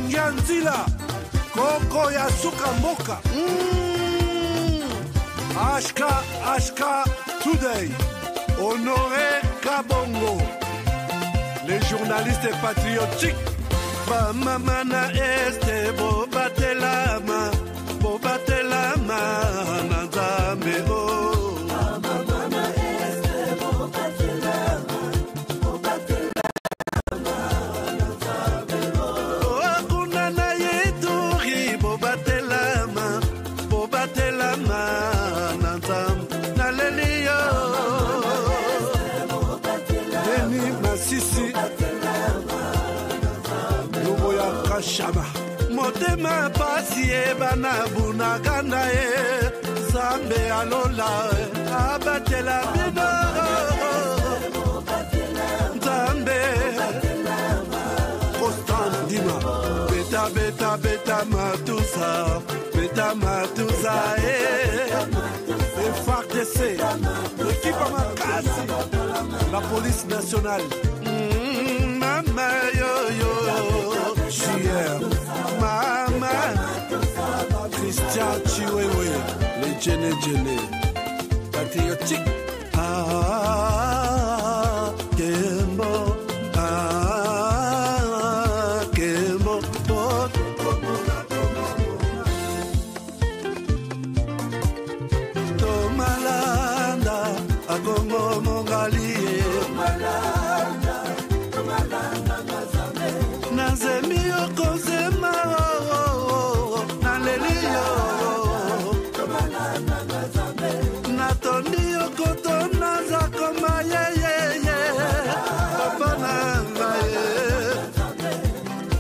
Nyanzila, Koko ya Suka Moka. Ashka Today, Honoré Kabongo, les journalistes patriotiques. Bamamana este bobatelama, nanzambe o. Bamamana este bobatelama, nanzambe o. Akuna na yeturi bobatelama, nanzambe nalelio. Deni Masisi. Shaba motema pasi bana bunagana zambe alola abatela bino zambe Constant Dima beta matusa FARDC l'équipe Makasi la police nationale mama yo Chier, Mama, Christian Chiwewe, les Djene, patriotique. Kembo, Kembo, Tomalanda, Agongo Mongali, Nazemio Kozema, Nalelio, Natonio Kotona Zakoma, Papa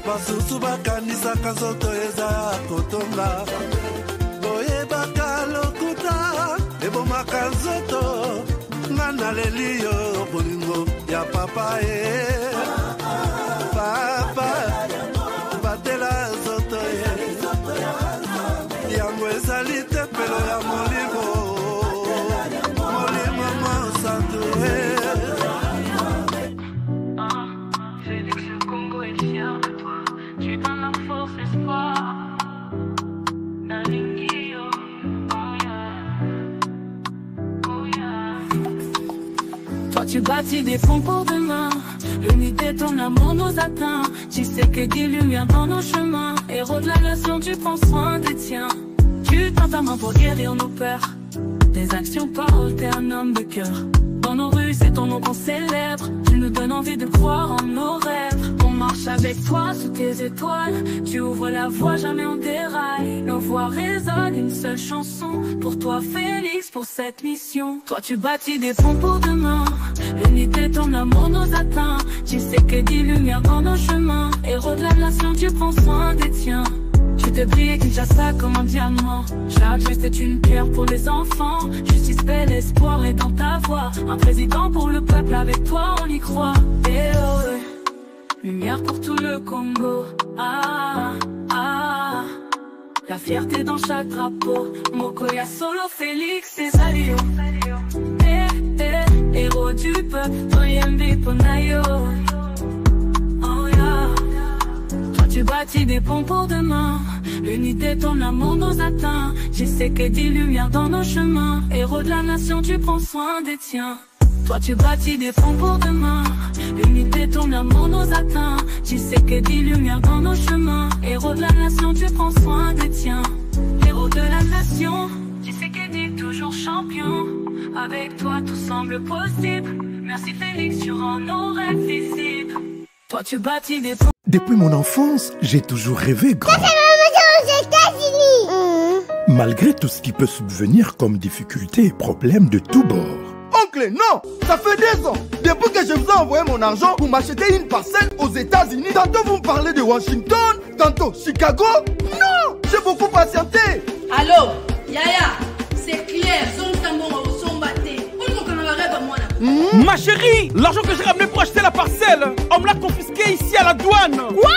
Basusuba Kanisa Kazoto Eza Kotonga, Boye Bakalo Kuta, Eboma Kazoto, Nanalelio, Bolingo, Ya Papa Papa, batela zoto yango ezalite pelo ya molimo monsanto Félix, le Congo est fier de toi. Tu donnes la force, l'espoir. Nalingio, oh yeah, oh yeah. Toi tu bâtis des ponts pour demain. L'unité, ton amour nous atteint. Tu sais que des lumières dans nos chemins. Héros de la nation, tu prends soin des tiens. Tu tends ta main pour guérir nos peurs. Tes actions parlent, t'es un homme de cœur. Dans nos rues, c'est ton nom qu'on célèbre. Tu nous donnes envie de croire en nos rêves. On marche avec toi sous tes étoiles. Tu ouvres la voie, jamais on déraille. Nos voix résonnent, une seule chanson. Pour toi, Félix, pour cette mission. Toi, tu bâtis des ponts pour demain. L'unité, ton amour nous atteint. Tu sais que des lumières dans nos chemins. Héros de la nation, tu prends soin des tiens. Tu te brilles Kinshasa comme un diamant. Chaque geste est une pierre pour les enfants. Justice, paix, l'espoir est dans ta voix. Un président pour le peuple, avec toi on y croit. Et oh, lumière pour tout le Congo. La fierté dans chaque drapeau. Mokoya Solo, Félix et Salio. Héros du peuple, Toyembe Ponayo. Oh yeah. Toi tu bâtis des ponts pour demain. L'unité, ton amour nous atteint. Je sais que des lumières dans nos chemins. Héros de la nation, tu prends soin des tiens. Toi tu bâtis des ponts pour demain. L'unité, ton amour nous atteint. Tu sais que des lumières dans nos chemins. Héros de la nation, tu prends soin des tiens. Héros de la nation, tu sais que t'es toujours champion. Avec toi tout semble possible. Merci Félix, tu rends nos rêves visibles. Toi tu bâtis des ponts. Depuis mon enfance, j'ai toujours rêvé grand. Malgré tout ce qui peut subvenir comme difficultés et problèmes de tous bords. Oncle, non! Ça fait 2 ans! Depuis que je vous ai envoyé mon argent pour m'acheter une parcelle aux États-Unis, tantôt vous me parlez de Washington, tantôt Chicago. Non! J'ai beaucoup patienté! Allô? Yaya, c'est clair, Ma chérie, l'argent que j'ai ramené pour acheter la parcelle, on me l'a confisqué ici à la douane. Quoi?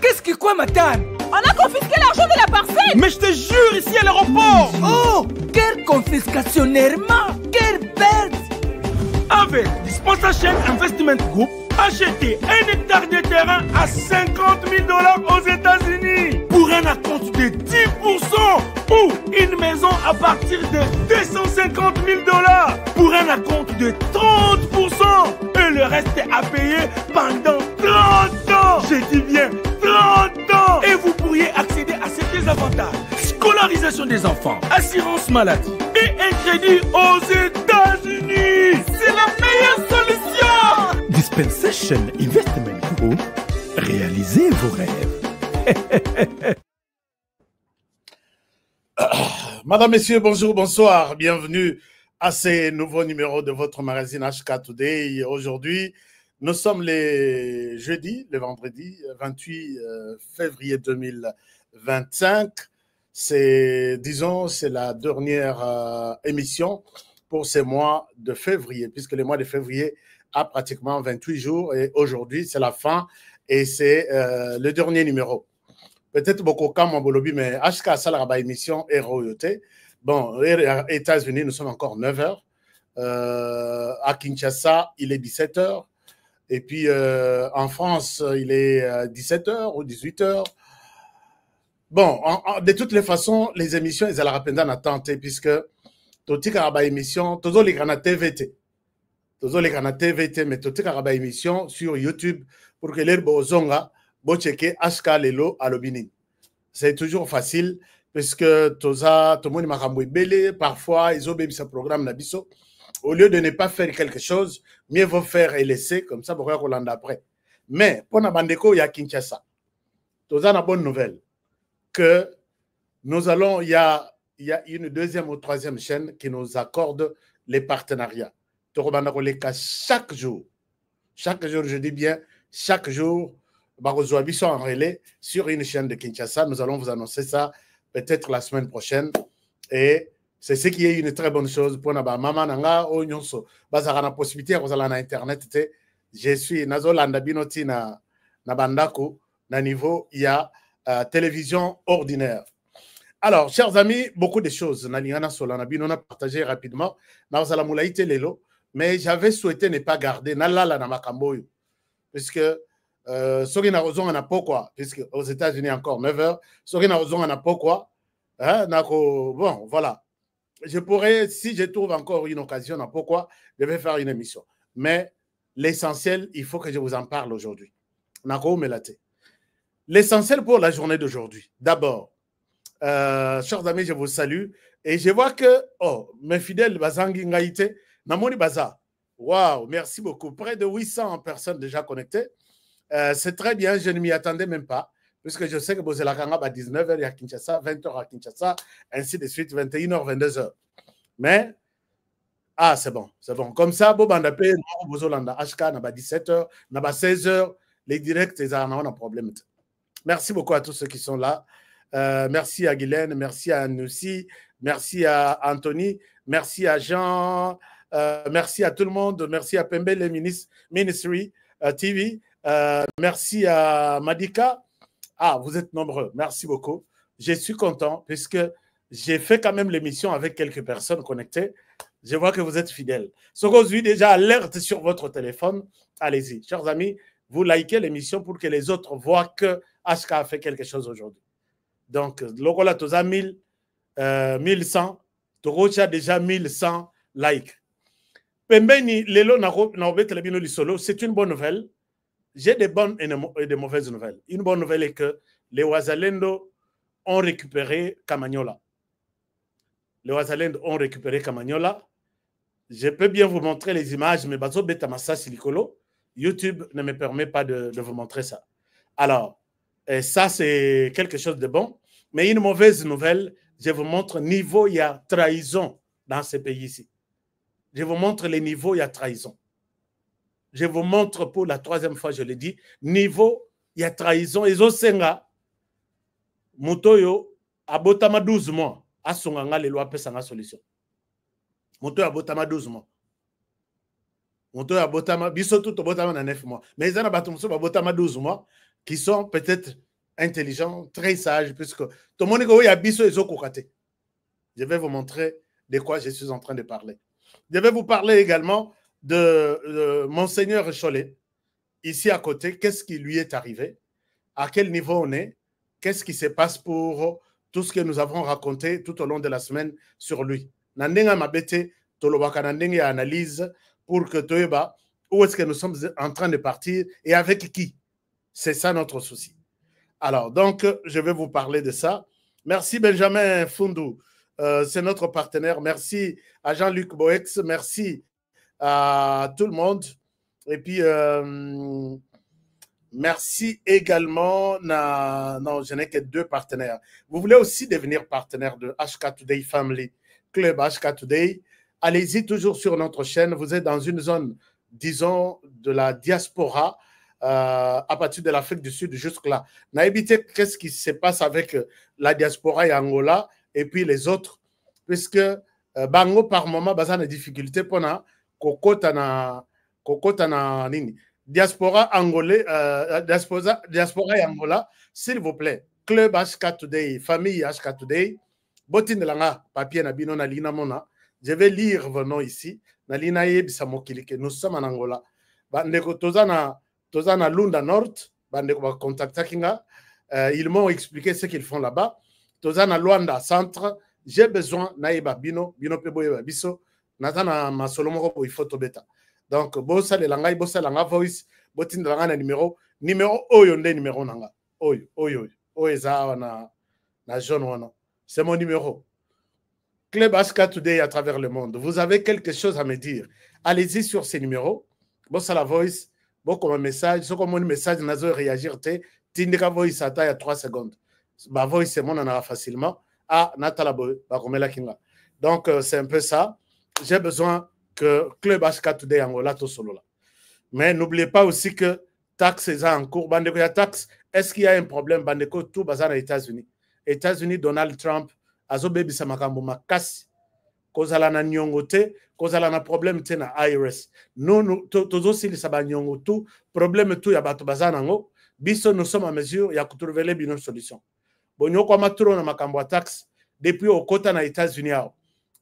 Qu'est-ce qui quoi, madame? On a confisqué l'argent de la parcelle. Mais je te jure, ici à l'aéroport. Oh, quelle confiscation, Nerma. Quelle perte. Avec Sponsorship Investment Group, Achetez un hectare de terrain à 50 000 $ aux États-Unis pour un acompte de 10% ou une maison à partir de 250 000 $ pour un acompte de 30% et le reste à payer pendant 30 ans. Je dis bien 30 ans. Et vous pourriez accéder à ces désavantages: scolarisation des enfants, assurance maladie et un crédit aux États-Unis. C'est la meilleure solution. Dispensation Investment Group, réalisez vos rêves. Madame, Messieurs, bonjour, bonsoir. Bienvenue à ce nouveau numéro de votre magazine HK Today. Aujourd'hui, nous sommes le vendredi 28 février 2025. C'est la dernière émission pour ce mois de février, puisque le mois de février a pratiquement 28 jours et aujourd'hui, c'est la fin et c'est le dernier numéro. Peut-être beaucoup comme mon bolobi, mais HK Salaraba émission est royauté. Bon, aux États-Unis, nous sommes encore 9h. À Kinshasa, il est 17h. Et puis en France, il est 17h ou 18h. Bon, de toutes les façons, les émissions, elles allaient rapidement en attente, puisque tout le monde émission, tout le monde TVT. Tout le monde TVT, mais tout le monde émission sur YouTube pour que les bozonga bo checker HK Lelo à l'Obinin. C'est toujours facile, puisque tout le monde m'a belé, parfois ils ont ce programme nabiso. Au lieu de ne pas faire quelque chose, mieux vaut faire et laisser, comme ça, pour qu'on l'en après. Mais, pour Nabandeko, il y a Kinshasa. Tout ça, une bonne nouvelle. Que nous allons, il y a une deuxième ou troisième chaîne qui nous accorde les partenariats. Chaque jour, je dis bien, chaque jour, sont en relais sur une chaîne de Kinshasa. Nous allons vous annoncer ça peut-être la semaine prochaine. Et c'est ce qui est une très bonne chose pour maman nanga o nyonso bazaka na possibilité ko zala na internet te. Je suis nazolanda binoti na bandako na niveau il y a télévision ordinaire. Alors chers amis, beaucoup de choses na lingana solana bino na partagé rapidement na zala mulaite lelo, mais j'avais souhaité ne pas garder na lala na makambo puisque soki na raison na pourquoi, puisque aux États-Unis encore 9h, soki na raison na pourquoi hein, bon voilà. Je pourrais, si je trouve encore une occasion, pourquoi, je vais faire une émission. Mais l'essentiel, il faut que je vous en parle aujourd'hui. L'essentiel pour la journée d'aujourd'hui. D'abord, chers amis, je vous salue. Et je vois que, mes fidèles, Bazangi Ngaïté, Namoni Baza. Waouh, merci beaucoup. Près de 800 personnes déjà connectées. C'est très bien, je ne m'y attendais même pas. Puisque je sais que Bozelakanga à 19h à Kinshasa, 20h à Kinshasa, ainsi de suite, 21h, 22h. Mais, c'est bon, c'est bon. Comme ça, Bobandapé, Bozolanda, HK, n'a pas 17h, n'a pas 16h, les directs, ils ont un problème. Merci beaucoup à tous ceux qui sont là. Merci à Guylaine, merci à Noussi, merci à Anthony, merci à Jean, merci à tout le monde, merci à Pembele Ministry TV, merci à Madika. Vous êtes nombreux. Merci beaucoup. Je suis content puisque j'ai fait quand même l'émission avec quelques personnes connectées. Je vois que vous êtes fidèles. Ce que vous déjà alerte sur votre téléphone, allez-y. Chers amis, vous likez l'émission pour que les autres voient que HK a fait quelque chose aujourd'hui. Donc, Logola Toza 1100, Torocha a déjà 1100 likes. Pembeni, Lelo Naobet Lebino Lisolo, c'est une bonne nouvelle. J'ai des bonnes et des mauvaises nouvelles. Une bonne nouvelle est que les Ouazalendo ont récupéré Kamagnola. Les Ouazalendo ont récupéré Kamagnola. Je peux bien vous montrer les images, mais Bazo Betamassa Silicolo, YouTube ne me permet pas de vous montrer ça. Alors, ça c'est quelque chose de bon. Mais une mauvaise nouvelle, je vous montre le niveau, il y a trahison dans ce pays-ci. Je vous montre les niveaux, il y a trahison. Je vous montre pour la troisième fois, je le dis, niveau, il y a trahison. Et Zosenga, Mutoyo, abotama 12 mois, asunganga les lois pesanga solution. Mutoyo abotama 12 mois. Mutoyo abotama, biso tout abotama na 9 mois. Mais ils en abatumso abotama 12 mois, qui sont peut-être intelligents, très sages, puisque tout le monde dit, a biso et zokokate. Je vais vous montrer de quoi je suis en train de parler. Je vais vous parler également de Monseigneur Cholet. ici à côté, qu'est-ce qui lui est arrivé, à quel niveau on est, qu'est-ce qui se passe pour tout ce que nous avons raconté tout au long de la semaine sur lui. Nandenga mabete, tolobaka nandenga analyse pour que toeba où est-ce que nous sommes en train de partir et avec qui. C'est ça notre souci. Alors, donc, je vais vous parler de ça. Merci Benjamin Fundou, c'est notre partenaire. Merci à Jean-Luc Boex, merci à tout le monde. Et puis, merci également. Non, je n'ai que 2 partenaires. Vous voulez aussi devenir partenaire de HK Today Family, Club HK Today. Allez-y toujours sur notre chaîne. Vous êtes dans une zone, disons, de la diaspora, à partir de l'Afrique du Sud jusque-là. Naïbité, qu'est-ce qui se passe avec la diaspora et Angola et puis les autres, puisque Bango par moment, il y a des difficultés pour nous. Kokotana nini diaspora angolais diaspora et Angola, s'il vous plaît, Club HK Today, famille HK Today, botin de langa papier na bino na lina mona, je vais lire vos noms ici na lina yebisa mokili que nous sommes en Angola. Bandeko tozana Lunda Nord, bandeko ba contacta kinga, ils m'ont expliqué ce qu'ils font là-bas. Tozana Luanda Centre, j'ai besoin na yeba bino pe boyeba biso natana masolomo ko il faut tobeta. Donc, bossa le langai, bossa langa voice, botin de langa na numéro oyo nde numéro nanga. Oyo za na jaune wana. C'est mon numéro. Club HK Today à travers le monde. Vous avez quelque chose à me dire. Allez-y sur ces numéros. Bossa la voice, beaucoup un message, ce comme un message nazo réagir te, tindika voice à taille à 3 secondes. Ma voice c'est mon anara facilement. Ah, natala boy, ba komela kinga. Donc c'est un peu ça. J'ai besoin que Club HK Today Angola tout solo là. Mais n'oubliez pas aussi que taxe est en cours. Bandeko ya taxe, est-ce qu'il y a un problème? Bandeko tout bazar aux États-Unis. États-Unis, Donald Trump, azo bebi sa makambo makasi. Kozala na nyongo te, kozala na problème te na IRS. Nous, tozo sili sa ba nyongo tout, problème tout ya bato bazar nango. Biso nous sommes en mesure ya trouver les bonnes solutions. Bonyo kwa maturo na makambo ya taxe depuis au kota na États-Unis yao.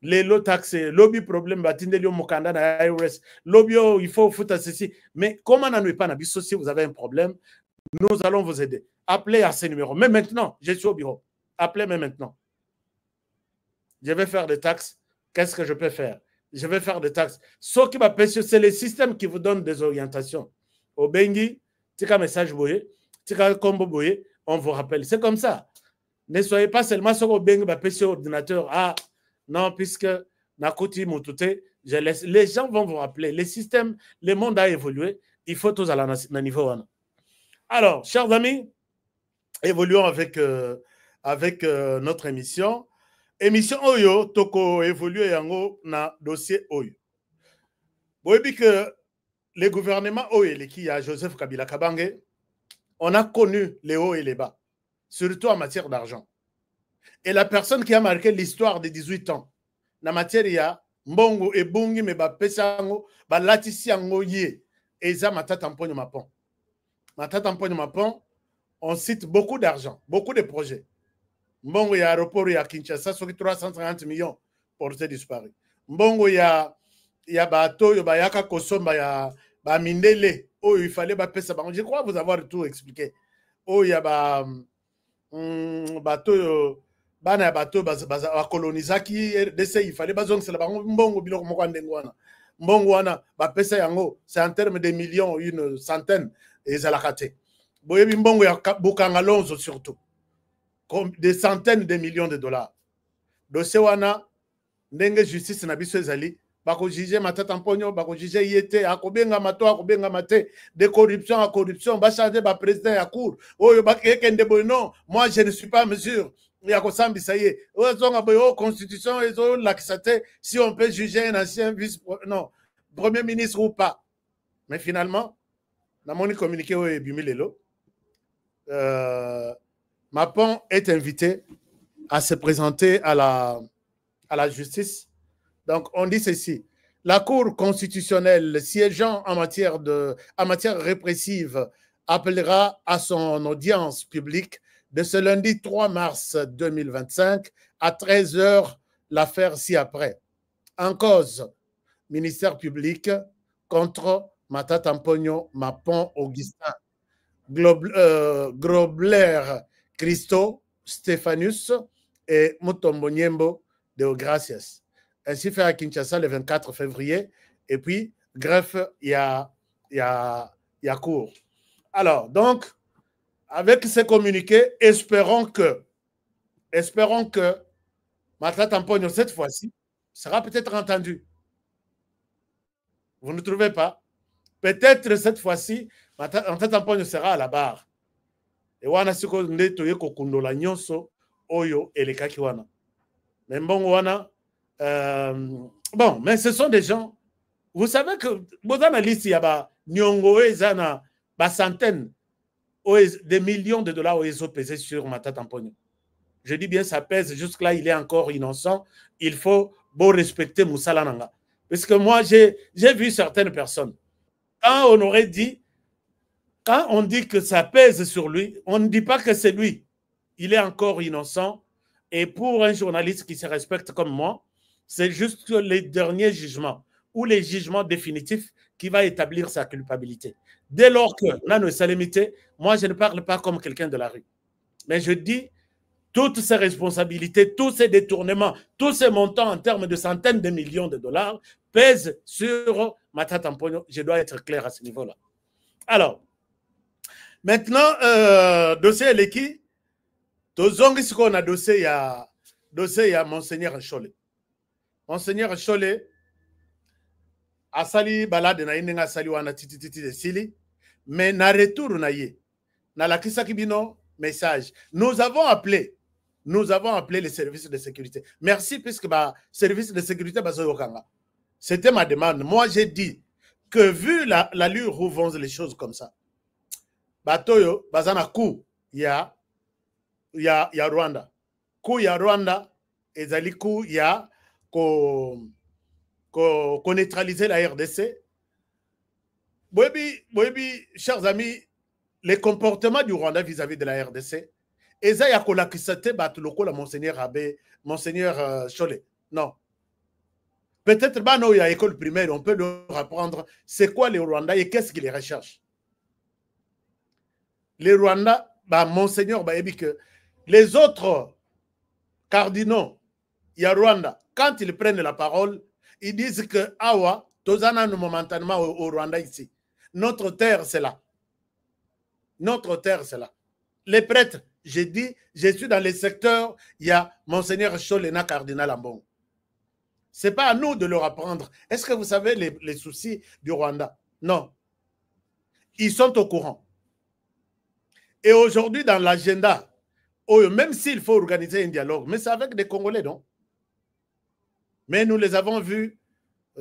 Les lots taxés, lobby problème, batindeli mokanda na IRS, lobby il faut foutre ceci. Mais comment n'en pas nabiso si vous avez un problème, nous allons vous aider. Appelez à ces numéros. Mais maintenant, je suis au bureau. Appelez-moi maintenant. Je vais faire des taxes. Qu'est-ce que je peux faire? Je vais faire des taxes. Ce qui va c'est le système qui vous donne des orientations. Au Bengi, tika message boye, tika combo boye, on vous rappelle. C'est comme ça. Ne soyez pas seulement sur au Bengi, va pêcher ordinateur. Ah, non, puisque Nakoti Moutouté, je laisse. Les gens vont vous rappeler. Le système, le monde a évolué. Il faut tous aller à niveau 1. Alors, chers amis, évoluons avec notre émission. Émission Oyo, Toko évolue yango na dossier Oyo. Vous voyez que le gouvernement Oyo, qui a Joseph Kabila Kabange, on a connu les hauts et les bas, surtout en matière d'argent. Et la personne qui a marqué l'histoire de 18 ans, na matière ya mbongo et bungi me ba pesango ba latisi yango ye eza matata mponyo mapon. Matata mponyo mapon, on cite beaucoup d'argent, beaucoup de projets. Mbongo ya aéroport ya Kinshasa soki 350 millions portés disparus. Mbongo ya bato yo ba yaka kosomba ya ba mindele oyo il fallait ba pesa bango. Je crois vous avoir tout expliqué. Oh ya ba bato yo bana bato ba colonizaki RDC il fallait bazong c'est la bango mbongo biloko moko ndengwana. Mbongo wana ba pesa yango c'est en termes de millions, une centaine ezalakate. Boyebi mbongo ya Bukanga Lonzo surtout. Des centaines de millions de dollars. Dossier wana ndenge justice na biso ezali bako juger matata mponyo bako juger yete akobenga mato akobenga mate de corruption à corruption ba changer ba président ya cour oyo ba kende boy non moi je ne suis pas à mesure ya ko sambisa ye ozonga boyo constitution ezo laxate si on peut juger un ancien non premier ministre ou pas. Mais finalement na moni communiqué oyo bimilelo Mapon est invité à se présenter à la justice. Donc, on dit ceci. La Cour constitutionnelle siégeant en matière répressive appellera à son audience publique de ce lundi 3 mars 2025 à 13h l'affaire ci-après. En cause, ministère public contre Matata Mpogno, Mapon, Augustin, Grobler, Christo, Stéphanus et Mutombo Niembo de Gracias. Ainsi fait à Kinshasa le 24 février. Et puis, greffe, il y a cours. Alors, donc, avec ces communiqués, espérons que Matata Mpogno, cette fois-ci, sera peut-être entendu. Vous ne trouvez pas? Peut-être cette fois-ci, Matata Mpogno sera à la barre. Et wana siko ndeto yeko kundola nyonso oyo elekaki wana. Mais bon wana bon, mais ce sont des gens, vous savez que vous analysez, il y a nyongo ezana ba centaines des millions de dollars ils ont pesé sur Matata Mpogno. Je dis bien ça pèse, jusque-là il est encore innocent, il faut beau respecter Moussala Nanga. Parce que moi j'ai vu certaines personnes, quand on dit que ça pèse sur lui, on ne dit pas que c'est lui. Il est encore innocent. Et pour un journaliste qui se respecte comme moi, c'est juste les derniers jugements ou les jugements définitifs qui va établir sa culpabilité. Dès lors que Nano Salemité, moi je ne parle pas comme quelqu'un de la rue. Mais je dis toutes ces responsabilités, tous ces détournements, tous ces montants en termes de centaines de millions de dollars pèsent sur Matata Mpogno. Je dois être clair à ce niveau-là. Alors, maintenant, dossier Leki, tozongi siko na dossier ya Monseigneur Chole. Monseigneur Chole asali balade na inenga asali wana tititi de sili, mais na retour na ye, na la kisaki bino message. Nous avons appelé les services de sécurité. Merci puisque ba service de sécurité bazoyokanga. C'était ma demande. Moi j'ai dit que vu l'allure où vont les choses comme ça, batoyo bazana coup ya Rwanda. Coup ya Rwanda ezali coup ya ko neutraliser la RDC. Boyebi, chers amis, les comportements du Rwanda vis-à-vis de la RDC, eza ya kolakisate batuloko la Monseigneur Chole. Non. Peut-être bano ya école primaire, on peut leur apprendre c'est quoi les Rwandais et qu'est-ce qu'ils recherchent. Les Rwandais, Monseigneur bayebi que les autres cardinaux, il y a Rwanda, quand ils prennent la parole, ils disent que Awa, Tozana momentanément au Rwanda ici. Notre terre, c'est là. Notre terre, c'est là. Les prêtres, j'ai dit, je suis dans les secteurs, il y a Monseigneur Cholena Cardinal Ambon. Ce n'est pas à nous de leur apprendre. Est-ce que vous savez les soucis du Rwanda? Non. Ils sont au courant. Et aujourd'hui, dans l'agenda, même s'il faut organiser un dialogue, mais c'est avec des Congolais, non? Mais nous les avons vus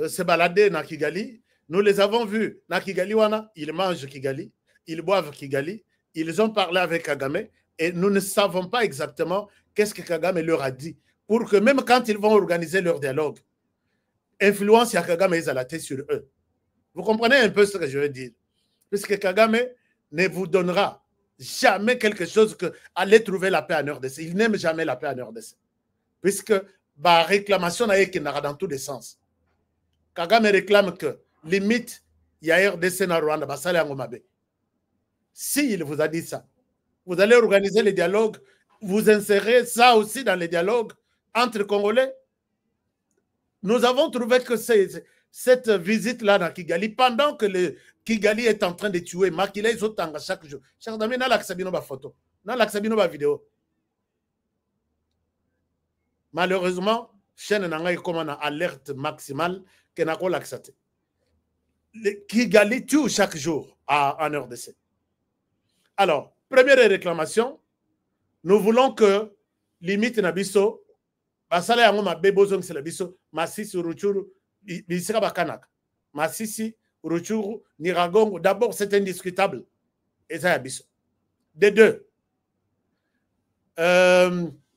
se balader dans Kigali. Nous les avons vus dans Kigali, ils mangent Kigali, ils boivent Kigali, ils ont parlé avec Kagame et nous ne savons pas exactement qu'est-ce que Kagame leur a dit pour que même quand ils vont organiser leur dialogue, influence à Kagame est à la tête sur eux. Vous comprenez un peu ce que je veux dire? Puisque Kagame ne vous donnera jamais quelque chose que aller trouver la paix en RDC. Il n'aime jamais la paix en RDC. Puisque la réclamation est dans tous les sens. Kagame réclame que limite, il y a RDC dans Rwanda, s'il vous a dit ça, vous allez organiser les dialogues, vous insérez ça aussi dans les dialogues entre Congolais. Nous avons trouvé que cette visite-là dans Kigali, pendant que le Kigali est en train de tuer Makila et Zotanga chaque jour. Chers amis, n'a l'aksabino ba photo, n'a l'aksabino ba vidéo. Malheureusement, chaîne n'a comme une alerte maximale que n'a pas l'aksate. Kigali tue chaque jour en RDC. Alors, première réclamation, nous voulons que limite Nabiso, basala yango mabebozong c'est Nabiso, Masisi Ruchuru, bisira bakanak. Masisi Ruchuru, Niragongo, d'abord c'est indiscutable. Et ça Nabiso. De deux,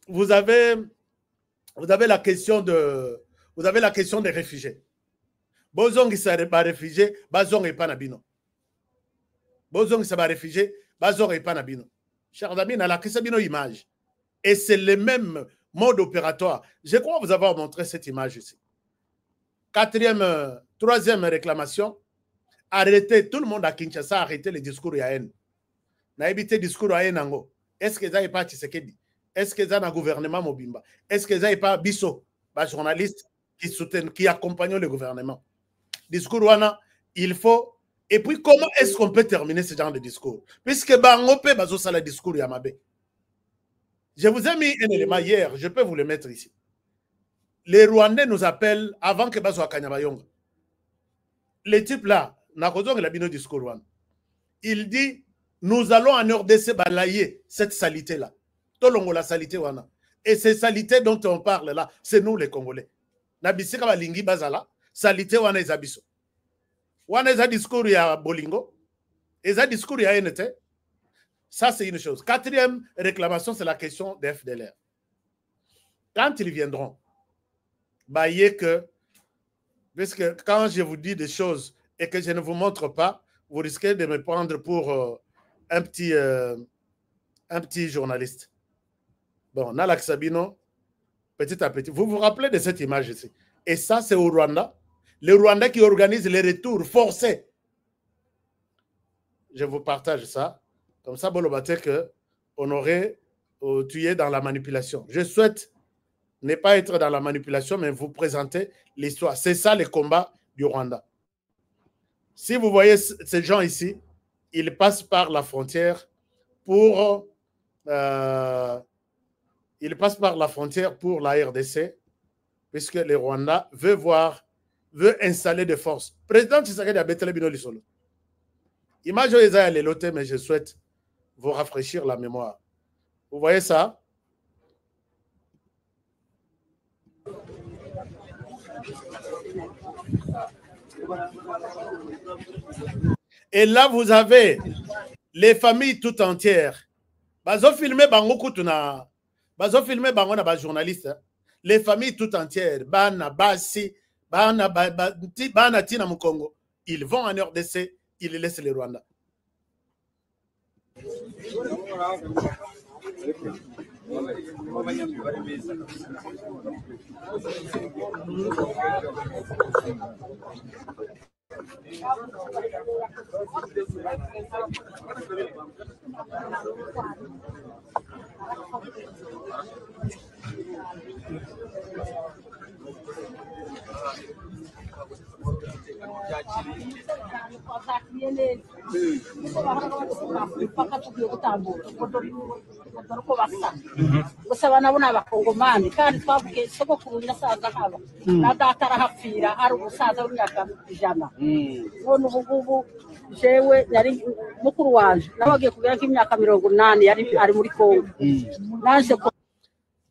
vous avez la question des réfugiés. Bozong il s'est pas réfugié, Bazong et Panabino. Bozong il s'est pas réfugié, Bazong et Panabino. Chers amis, dans la Kisabino image. Et c'est le même mode opératoire. Je crois vous avoir montré cette image ici. Troisième réclamation. arrêtez, tout le monde à Kinshasa, arrêtez les discours à haine. Na évité discours à haine. Est-ce que ça n'est pas Tshisekedi? Est-ce que ça n'a gouvernement Mobimba? Est-ce que ça n'est pas Bisso, les journalistes qui soutiennent, qui accompagnent le gouvernement? Discours wana, il faut. Et puis, comment est-ce qu'on peut terminer ce genre de discours? Puisque Bangope bazo sala discours Yamabe. Je vous ai mis un élément hier, je peux vous le mettre ici. Les Rwandais nous appellent avant que bazo Kanyabayonga. Les types là, Nakozong la bino discours wana. Il dit, nous allons en RDC balayer cette salité là. Tolongo la salité wana. Et ces salités dont on parle là, c'est nous les Congolais. Nabisika balingi bazala, salité wana ezabiso. Wana eza discours ya Bolingo, eza discours ya NT. Ça c'est une chose. Quatrième réclamation, c'est la question des FDLR. Quand ils viendront, bailler que, parce que quand je vous dis des choses et que je ne vous montre pas, vous risquez de me prendre pour un petit journaliste. Bon, Nalak Sabino, petit à petit. Vous vous rappelez de cette image ici? Et ça, c'est au Rwanda. Le Rwanda qui organise les retours forcés. Je vous partage ça. Comme ça, Bolobate, qu'on aurait tué dans la manipulation. Je souhaite ne pas être dans la manipulation, mais vous présenter l'histoire. C'est ça le combat du Rwanda. Si vous voyez ces gens ici, ils passent par la frontière pour la RDC, puisque le Rwanda veut installer des forces. Président Tshisekedi a bêté le bino lisolo. Image Oeza les lotés, mais je souhaite vous rafraîchir la mémoire. Vous voyez ça? Et là, vous avez les familles tout entières. Bazo filmé bango kutuna. Bazo filmé bango na ba journaliste. Les familles tout entières. Bana basi, bana tina mukongo. Ils vont en RDC, ils laissent le Rwanda.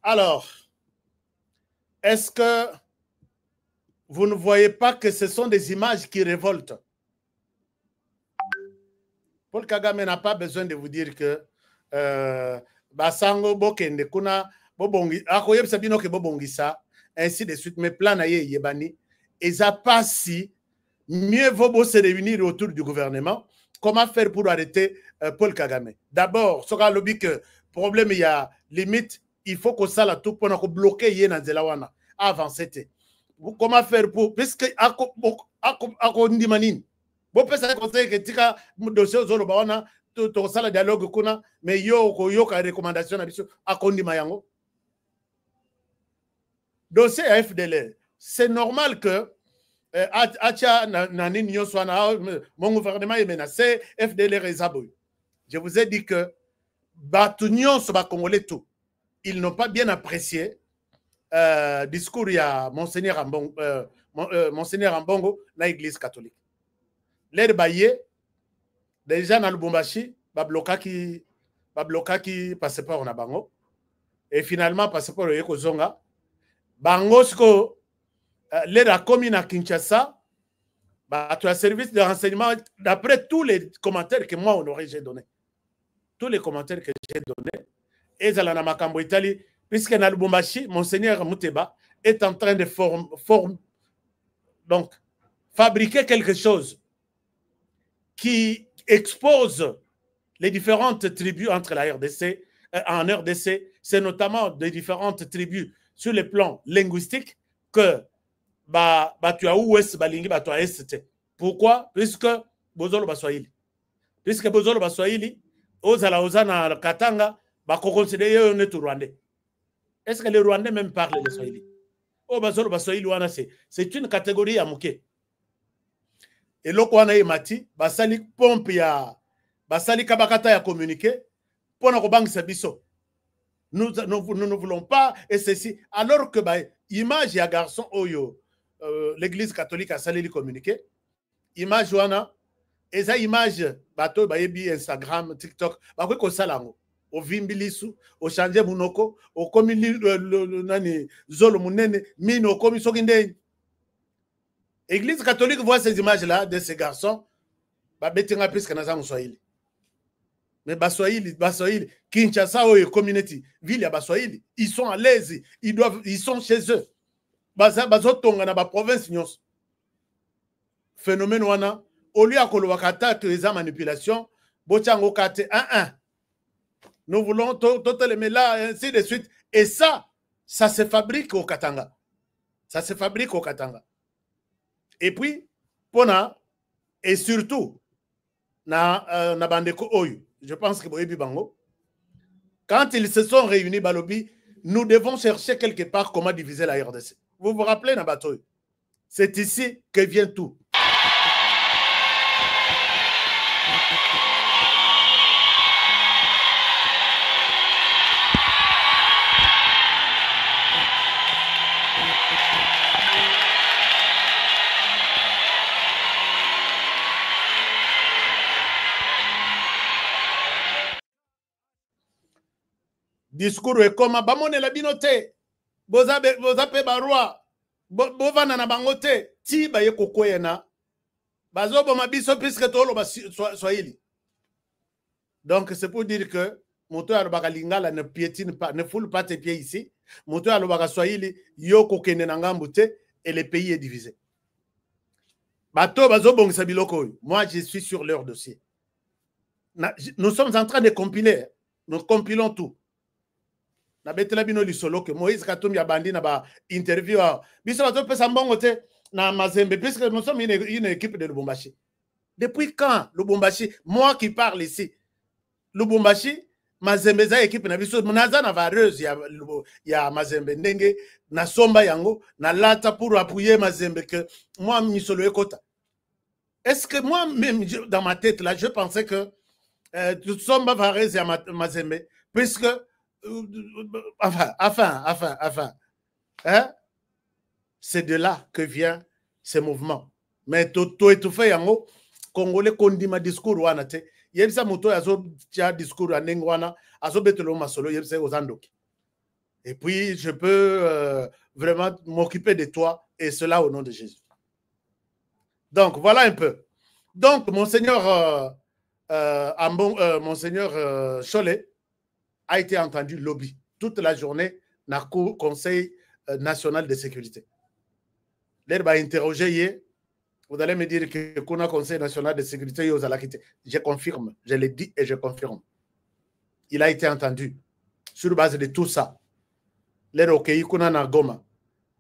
Alors, est-ce que vous ne voyez pas que ce sont des images qui révoltent? Paul Kagame n'a pas besoin de vous dire que Basango Bokende Kuna Bobongi, Akoyeb Sabino ke Bobongisa, ainsi de suite, mais plan naye Yebani, et ça passe si mieux vaut se réunir autour du gouvernement. Comment faire pour arrêter Paul Kagame? D'abord, ce lobby que problème il y a limite, il faut que ça la tout pour bloquer Yena Zelawana avant c'était. Comment faire pour puisque ako ndimanine bon peut ça conseil que tika dossier zolo bawana to sala dialogue kuna mais yo ka recommandation na biso ako ndima yango dossier à FDL. C'est normal que acha na nini yo swana mon gouvernement est menacé, FDL résaboy. Je vous ai dit que batunion so ba congolais tout. Ils n'ont pas bien apprécié discours il y a Monseigneur Ambongo, Monseigneur Ambongo, l'église catholique. L'air baillé, déjà dans le Lubumbashi, Babloka qui passait par Onabango, et finalement passait par Yeko Zonga. Bango, l'air a commis à Kinshasa, tu as service de renseignement, d'après tous les commentaires que moi, j'ai donné. Tous les commentaires que j'ai donnés, et Zalana Makambo Italie, puisque dans le Lubumbashi, Monseigneur Mouteba est en train de fabriquer quelque chose qui expose les différentes tribus entre la RDC, en RDC, c'est notamment des différentes tribus sur le plan linguistique que tu as ouest, balingi, tu as est. Pourquoi? Puisque bozolo baswahili. Puisque bozolo baswahili, ozala ozana Katanga, considérer on est Rwandais. Est-ce que les Rwandais même parlent le swahili? Oh, bazolo baswahili wana c'est une catégorie à mouké. Et loko wana mati, basali pompe ya basali kabakata ya communiquer pour na kobangisa biso. Nous ne voulons pas et ceci alors que bah image ya garçon oyo l'église catholique a sali communiquer. Image wana eza image bato ba yebi Instagram, TikTok, ba ko salango. O vimbilisu, o changer munoko, o komi nani zolo munene, mino komi sokinde. Église catholique voit ces images-là de ces garçons, bah betinga plus que nazang swahili. Mais baswahili, Kinshasa ou community, ville ya baswahili, ils sont à l'aise, ils sont chez eux. Bazo tonga na ba province nyos. Phénomène wana, au lieu à kolowakata que les manipulation, bochango kate 1-1. Nous voulons totalement là, ainsi de suite. Et ça se fabrique au Katanga. Ça se fabrique au Katanga. Et puis, pona, et surtout, na bandeko oyo, je pense que boyebi bango, quand ils se sont réunis, Balobi, nous devons chercher quelque part comment diviser la RDC. Vous vous rappelez, Nabato? C'est ici que vient tout. Discours est comme bamone la binote bozape barwa bovana na bangote ti ba yekokoyena bazobo mabiso puisque tolo ba swahili. Donc c'est pour dire que moto ya lobaka lingala ne piétine pas, ne foule pas tes pieds ici. Moto ya lobaka swahili yoko kende na ngambu te et le pays est divisé. Bato bazobongisa biloko. Moi je suis sur leur dossier. Nous sommes en train de compiler, nous compilons tout. Na betela bino lisolo que Moïse Katumbi a bandi na ba interview biso bato pesa mbongo te na Mazembe puisque nous sommes une équipe de Lubumbashi. Depuis quand Lubumbashi, moi qui parle ici, Lubumbashi Mazembe za équipe na biso naza na vareuse ya Mazembe ndenge na somba yango na lata pour appuyer Mazembe que moi misolo ekota. Est-ce que moi même dans ma tête là je pensais que tout somba vareuse ya Mazembe puisque enfin. Hein? C'est de là que vient ce mouvement. Mais tout étouffé yango, Congolais kondima discours wana te. Yebisa moto yazo tia discours anengo wana, azo betelo masolo yebisa ozandoki. Et puis je peux vraiment m'occuper de toi et cela au nom de Jésus. Donc voilà un peu. Donc monseigneur monseigneur Cholet a été entendu lobby toute la journée dans le Conseil national de sécurité. L'air va interroger, vous allez me dire que le Conseil national de sécurité, je confirme, je l'ai dit et je confirme. Il a été entendu sur base de tout ça. L'air au pays qu'on a dans Goma,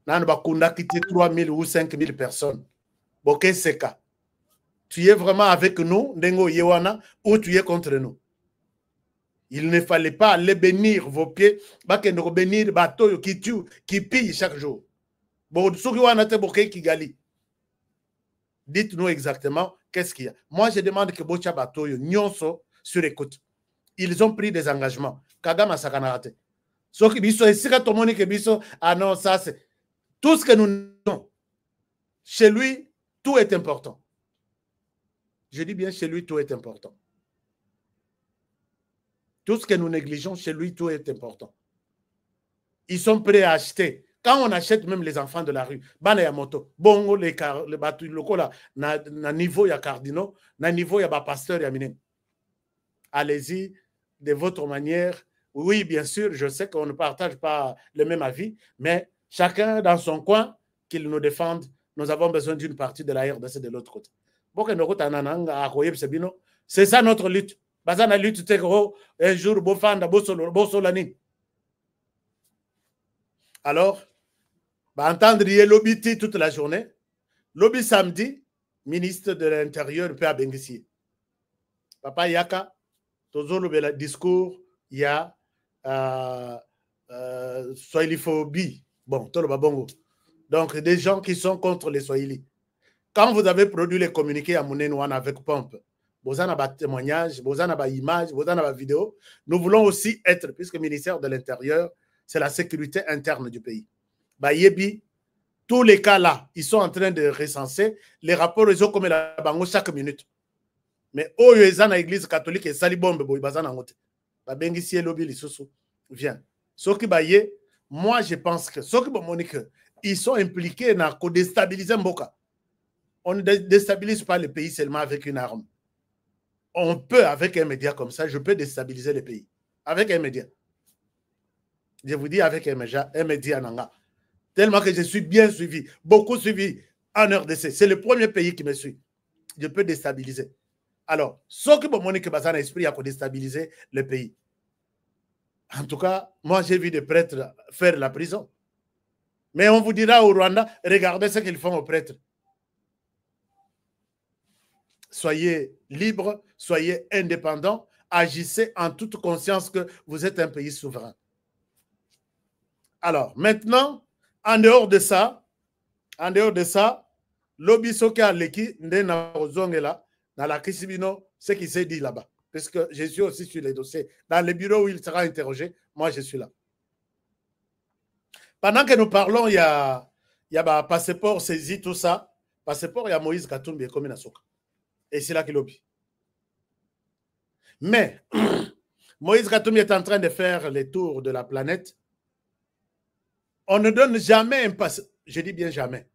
n'a pas quitté 3 000 ou 5 000 personnes. Boké Seka, tu es vraiment avec nous, Ndengo Yewana, ou tu es contre nous? Il ne fallait pas aller bénir vos pieds, bénir bateau qui tue, qui pille chaque jour. Dites-nous exactement qu'est-ce qu'il y a. Moi, je demande que Bocha Batoyo, Nyonso, sur écoute. Ils ont pris des engagements. Kagama Sakanarate. Sauf que ah non, ça c'est. Tout ce que nous avons, chez lui, tout est important. Je dis bien, chez lui, tout est important. Tout ce que nous négligeons, chez lui, tout est important. Ils sont prêts à acheter. Quand on achète même les enfants de la rue, Banayamoto, Bongo, les bateaux locaux là, na niveau ya cardinaux, na niveau ya pasteur ya minen. Allez-y de votre manière. Oui, bien sûr, je sais qu'on ne partage pas le même avis, mais chacun dans son coin, qu'il nous défende. Nous avons besoin d'une partie de la RDC de l'autre côté. C'est ça notre lutte. Bazana lutte un jour bofanda bosolani. Alors, entendre lobby toute la journée, lobby samedi, ministre de l'Intérieur, Père Bengissi. Papa Yaka, Tozolo Bela discours, il y a Swahiliphobie. Bon, tout le babongo. Donc, des gens qui sont contre les Swahili. Quand vous avez produit les communiqués à Mounenouan avec pompe, vous avez un témoignage, vous avez une image, vous avez une vidéo. Nous voulons aussi être, puisque le ministère de l'Intérieur, c'est la sécurité interne du pays. Yebi, tous les cas là, ils sont en train de recenser les rapports réseau comme la bango chaque minute. Mais oh, ils sont dans l'église catholique et sali bombe, ils sont en route. Bengissi lobby les sous viens. Ce qui baye, moi je pense que ceux qui Monique, ils sont impliqués dans le déstabiliser Mboka. On ne déstabilise pas le pays seulement avec une arme. On peut, avec un média comme ça, je peux déstabiliser le pays. Avec un média. Je vous dis avec un média Nanga. Tellement que je suis bien suivi, beaucoup suivi en RDC. C'est le premier pays qui me suit. Je peux déstabiliser. Alors, ce qui Monique Bazana esprit a déstabiliser le pays. En tout cas, moi j'ai vu des prêtres faire la prison. Mais on vous dira au Rwanda, regardez ce qu'ils font aux prêtres. Soyez libres, soyez indépendants, agissez en toute conscience que vous êtes un pays souverain. Alors, maintenant, en dehors de ça, lobby soka leki ndena ozongela dans la Kisibino, ce qui s'est dit là-bas. Parce que je suis aussi sur les dossiers. Dans le bureau où il sera interrogé, moi je suis là. Pendant que nous parlons, il y a un passeport saisi, tout ça. Passeport, il y a Moïse Katumbi comme une soka. Et c'est là qu'il lobby. Mais Moïse Katumbi est en train de faire les tours de la planète. On ne donne jamais un passeport, je dis bien jamais,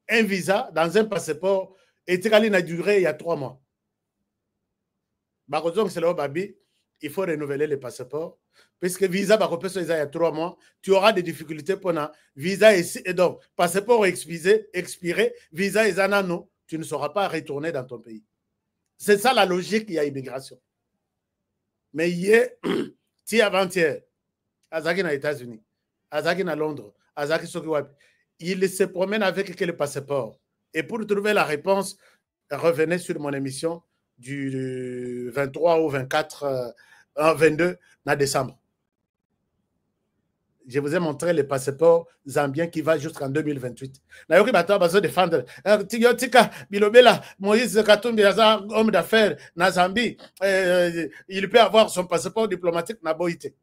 un visa dans un passeport et il a duré il y a 3 mois. Il faut renouveler le passeport. Puisque visa, il y a 3 mois, tu auras des difficultés pour un visa. Et donc, passeport expiré, visa et zanano, tu ne sauras pas retourner dans ton pays. C'est ça la logique, il y a immigration. Mais hier, avant-hier, Azaki aux États-Unis, Azaki à Londres, Azaki Sokiwapi, il se promène avec quel passeport? Et pour trouver la réponse, revenez sur mon émission du 23 ou 24, 22 décembre. Je vous ai montré le passeport zambien qui va jusqu'en 2028. Nayoki Bato a besoin de défendre. Tika, Bilobela, Moïse Katumbi, homme d'affaires, na Zambie, il peut avoir son passeport diplomatique na Boïté.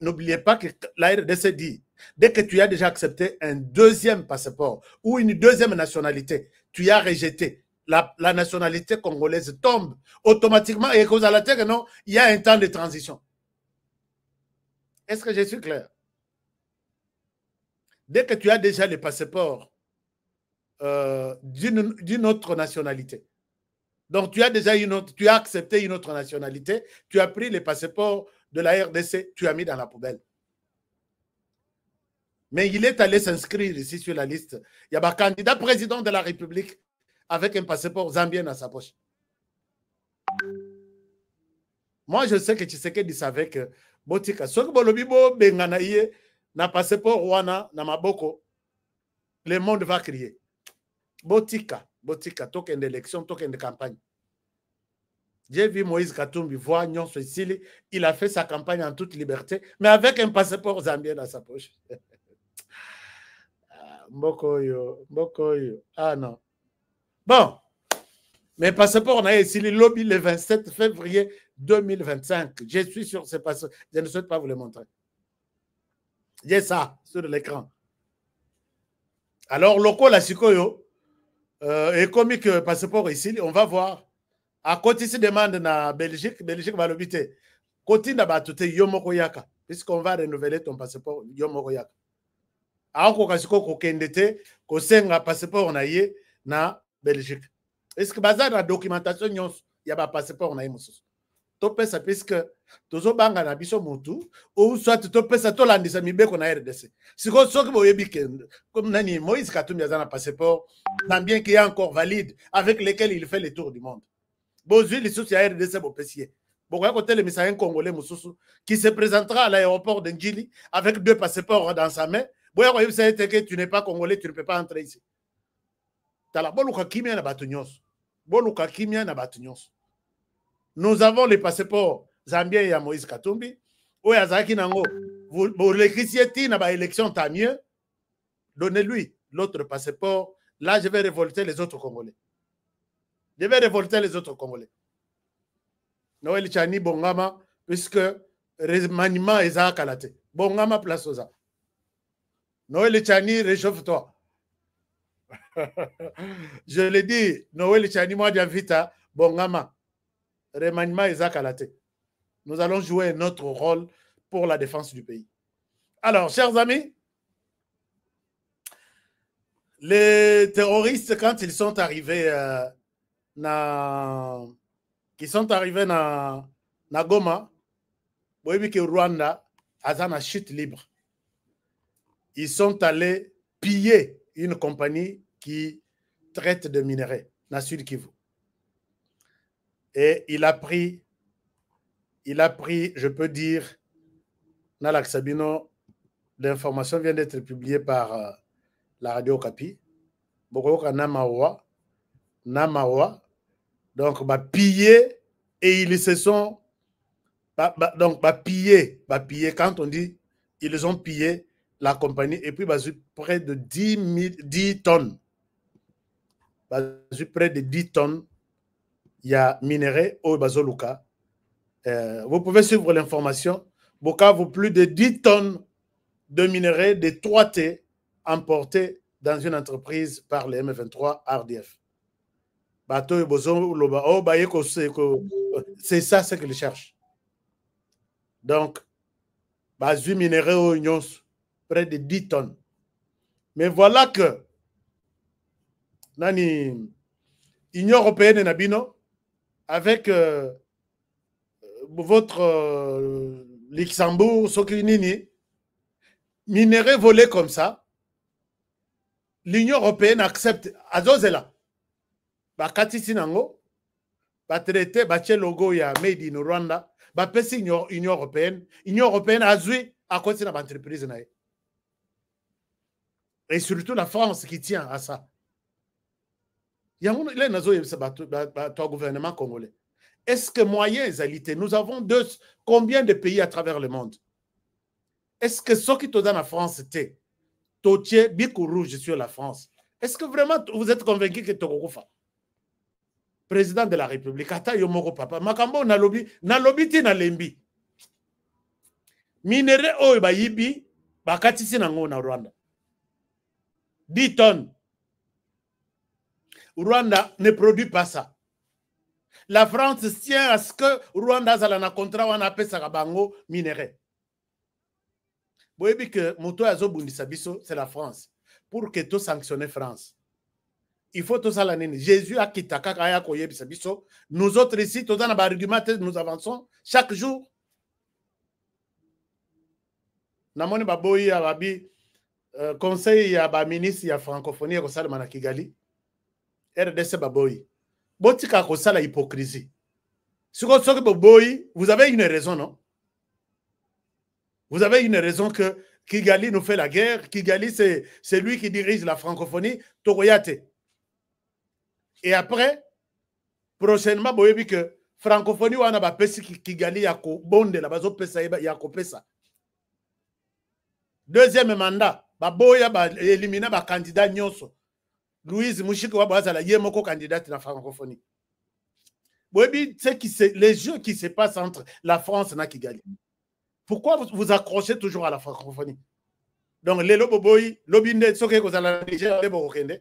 N'oubliez pas que la RDC dit, dès que tu as déjà accepté un deuxième passeport ou une deuxième nationalité, tu as rejeté. La nationalité congolaise tombe automatiquement et cause à la terre, non, il y a un temps de transition. Est-ce que je suis clair? Dès que tu as déjà le passeport d'une autre nationalité, donc tu as déjà tu as accepté une autre nationalité, tu as pris le passeport de la RDC, tu as mis dans la poubelle. Mais il est allé s'inscrire ici sur la liste. Il y a un candidat président de la République avec un passeport zambien dans sa poche. Moi, je sais que Tshisekedi savait que Botika, ce que Bolobibo Benganaye n'a passeport Rwanda, n'a maboko, le monde va crier. Botika, token d'élection, token de campagne. J'ai vu Moïse Katumbi voir Nyon Soisili, il a fait sa campagne en toute liberté, mais avec un passeport zambien dans sa poche. Mbokoyo. Ah non. Bon, mais passeport, on a ici le lobby le 27 février 2025. Je suis sur ce passeport. Je ne souhaite pas vous le montrer. J'ai ça sur l'écran. Alors, loko la sikoyo, et comme que passeport ici, on va voir. À côté, si demande na Belgique va l'habiter. Côté na batute yomoko yaka, puisqu'on va renouveler ton passeport yomoko yaka. Alors, kokasiko kokendete, kosenga passeport na ye na Belgique. Est-ce que bazar la documentation il y a pas passeport na yimoso. Topé ça puisque tozo banga na biso mutu ou soit topé ça to landisa mibeko na RDC. Siko soki boyebi comme nani Moïse Katumbi azana passeport zambien qui est encore valide avec lequel il fait le tour du monde. Bozui les sous ya RDC bo pesier. Bokoya côté le messager congolais mususu qui se présentera à l'aéroport de Njili avec 2 passeports dans sa main. Boya ko yebisa que tu n'es pas congolais, tu ne peux pas entrer ici. Tala boluka kimia na batunyos. Boluka kimia na batunyos. Nous avons les passeports zambien et Moïse Katumbi. Ou yazaki nango. Vous l'écrissiez na ba élection tant mieux. Donnez-lui l'autre passeport. Là, je vais révolter les autres Congolais. Je vais révolter les autres Congolais. Noël Chani Bongama, puisque remaniement est à Kalate. Bongama place aux gens. Noël Chani, réchauffe-toi. Je l'ai dit, Noël Chani, moi j'invite à Bongama. Remaniement est à Kalate. Nous allons jouer notre rôle pour la défense du pays. Alors, chers amis, les terroristes, quand ils sont arrivés na Goma, que Rwanda a une chute libre. Ils sont allés piller une compagnie qui traite de minerais, na Sud Kivu. Et il a pris, je peux dire, Nalak Sabino, l'information vient d'être publiée par la radio Okapi. Bokoka Namawa. Donc, piller et ils se sont. Donc, piller. Quand on dit ils ont pillé la compagnie et puis près de 10 tonnes. Près de 10 tonnes, il y a minerais au Bazoluka. Vous pouvez suivre l'information. Bukavu, plus de 10 tonnes de minerais de 3T emportés dans une entreprise par les M23 RDF. C'est ça ce qu'ils cherchent. Donc, basu minerais au Union, près de 10 tonnes. Mais voilà que l'Union européenne et Nabino, avec votre Luxembourg, Sokinini, minerais volés comme ça, l'Union européenne accepte Azozela. Bakati sinango, traité, logo ya made in Rwanda, pesi Union européenne a joué à cause de l'entreprise. Et surtout la France qui tient à ça. Il y a un gouvernement congolais. Est-ce que moyens égalité, nous avons combien de pays à travers le monde? Est-ce que ceux qui te donnent la France, Totier, Bikou Rouge sur la France, est-ce que vraiment vous êtes convaincu que Togofa, président de la République, Ata Yomoro Papa, Makambo Nalobi ti na lembi. Minere o ba yibi, bakatisi nango na Rwanda. 10 tonnes. Rwanda ne produit pas ça. La France tient à ce que Rwanda a un contrat où on appelle ça bango minerai. Vous voyez que Moto Azobundisa Biso, c'est la France. Pour que tout sanctionne France. Il faut tout ça l'année. Jésus a quitté Kakaya Koye Bisabiso. Nous autres ici, tout dans l'argument, nous avançons chaque jour. Namoni Baboyi Ababi, conseil à ministre ya francophonie au Salman à Kigali. RDC Baboyi. Botika kosa la hypocrisie. Vous avez une raison, non? Vous avez une raison que Kigali nous fait la guerre. Kigali, c'est lui qui dirige la francophonie. Togoyate. Et après, prochainement, vous voyez que francophonie, on a pesi Kigali yako bonde la bazo pesa yako pesa. Deuxième mandat, baboya ba éliminer ba candidat nyonso. Louise Mouchiko Wabazala yemoko candidate de la francophonie. Vous voyez les jeux qui se passent entre la France et Kigali. Pourquoi vous accrochez toujours à la francophonie? Donc, les loboboy, l'obinde, ce que vous allez Niger, les borokende.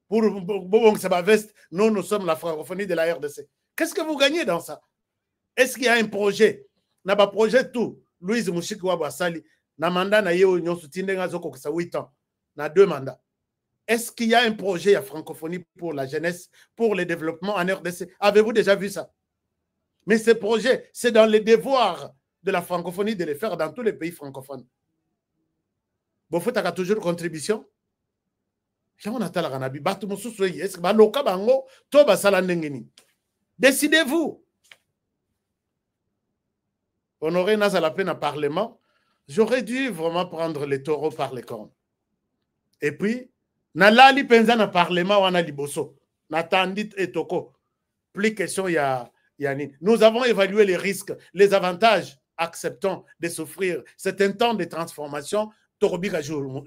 Pour nous sommes la francophonie de la RDC. Qu'est-ce que vous gagnez dans ça? Est-ce qu'il y a un projet? N'a pas projet tout. Louise Mouchiki Wabasali, n'a mandat na yeo nyon soutinde nga zoko kisa 8 ans. N'a 2 mandats. Est-ce qu'il y a un projet à francophonie pour la jeunesse, pour le développement en RDC? Avez-vous déjà vu ça? Mais ce projet, c'est dans les devoirs de la francophonie de les faire dans tous les pays francophones. Bon, faut avoir toujours contribution. Décidez-vous. Honoré Nazalapena Parlement, j'aurais dû vraiment prendre les taureaux par les cornes. Et puis, Nalali penza na parlement wana liboso. Natandit etoko. Plus question yani. Nous avons évalué les risques, les avantages. Acceptons de souffrir. C'est un temps de transformation. Torobika jour.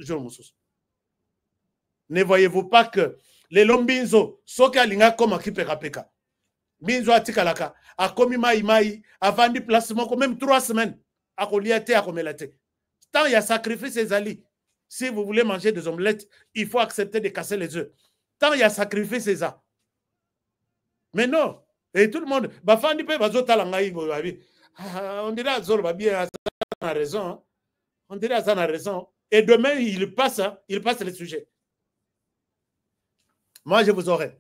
Ne voyez-vous pas que les lombinzo, soka linga comme qui peka. Binzo atikalaka, a komi mai, a vendu placement, même 3 semaines, a koliate, a komelate. Tant il y a sacrifice ses alliés. Si vous voulez manger des omelettes, il faut accepter de casser les œufs. Tant il y a sacrifice ses ça. Mais non, et tout le monde, bafandi pe bazota langai on dirait à Zoro bien, a raison. On dirait à Zan a raison. Et demain, il passe le sujet. Moi, je vous aurai.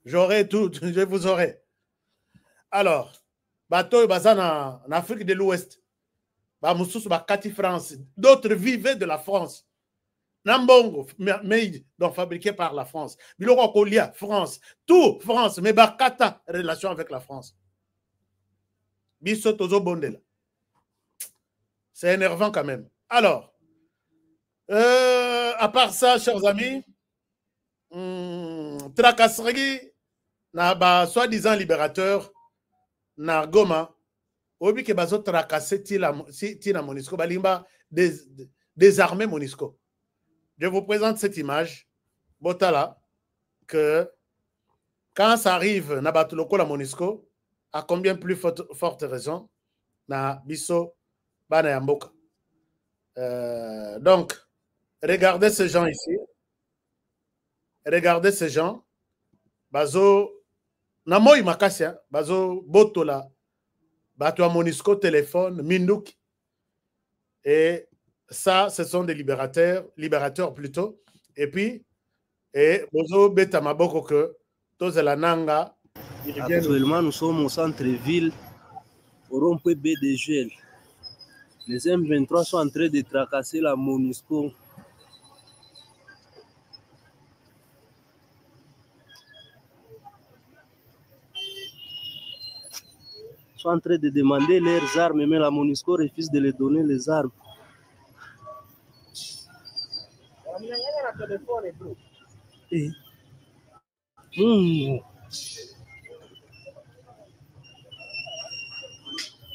J'aurai tout, je vous aurai. Alors, bateau bazan en Afrique de l'Ouest. Moussous Bakati France. D'autres vivaient de la France. Nambongo, made, donc fabriqué par la France. Biloko Kolia, France. Tout France, mais Bakata, relation avec la France. Bisso Tozo Bondela. C'est énervant quand même. Alors, à part ça, chers amis, tracasserie, na soi-disant libérateur, na Goma, obi ke bazo tracasser tina Monisco, balimba désarmer Monisco. Je vous présente cette image, Botala, que quand ça arrive, na batuloko la Monisco, à combien plus forte raison, na biso bana yamboka. Donc, regardez ces gens ici. Regardez ces gens. Bazo, na moi makasia, bazo botola, bato a Monisco téléphone, Mindouk. Et ça, ce sont des libérateurs plutôt. Et puis, bozo beta maboko que tous la nanga. Actuellement, nous sommes au centre-ville, au rond-point BDGL. Les M23 sont en train de tracasser la Monisco. Ils sont en train de demander leurs armes, mais la Monisco refuse de les donner les armes.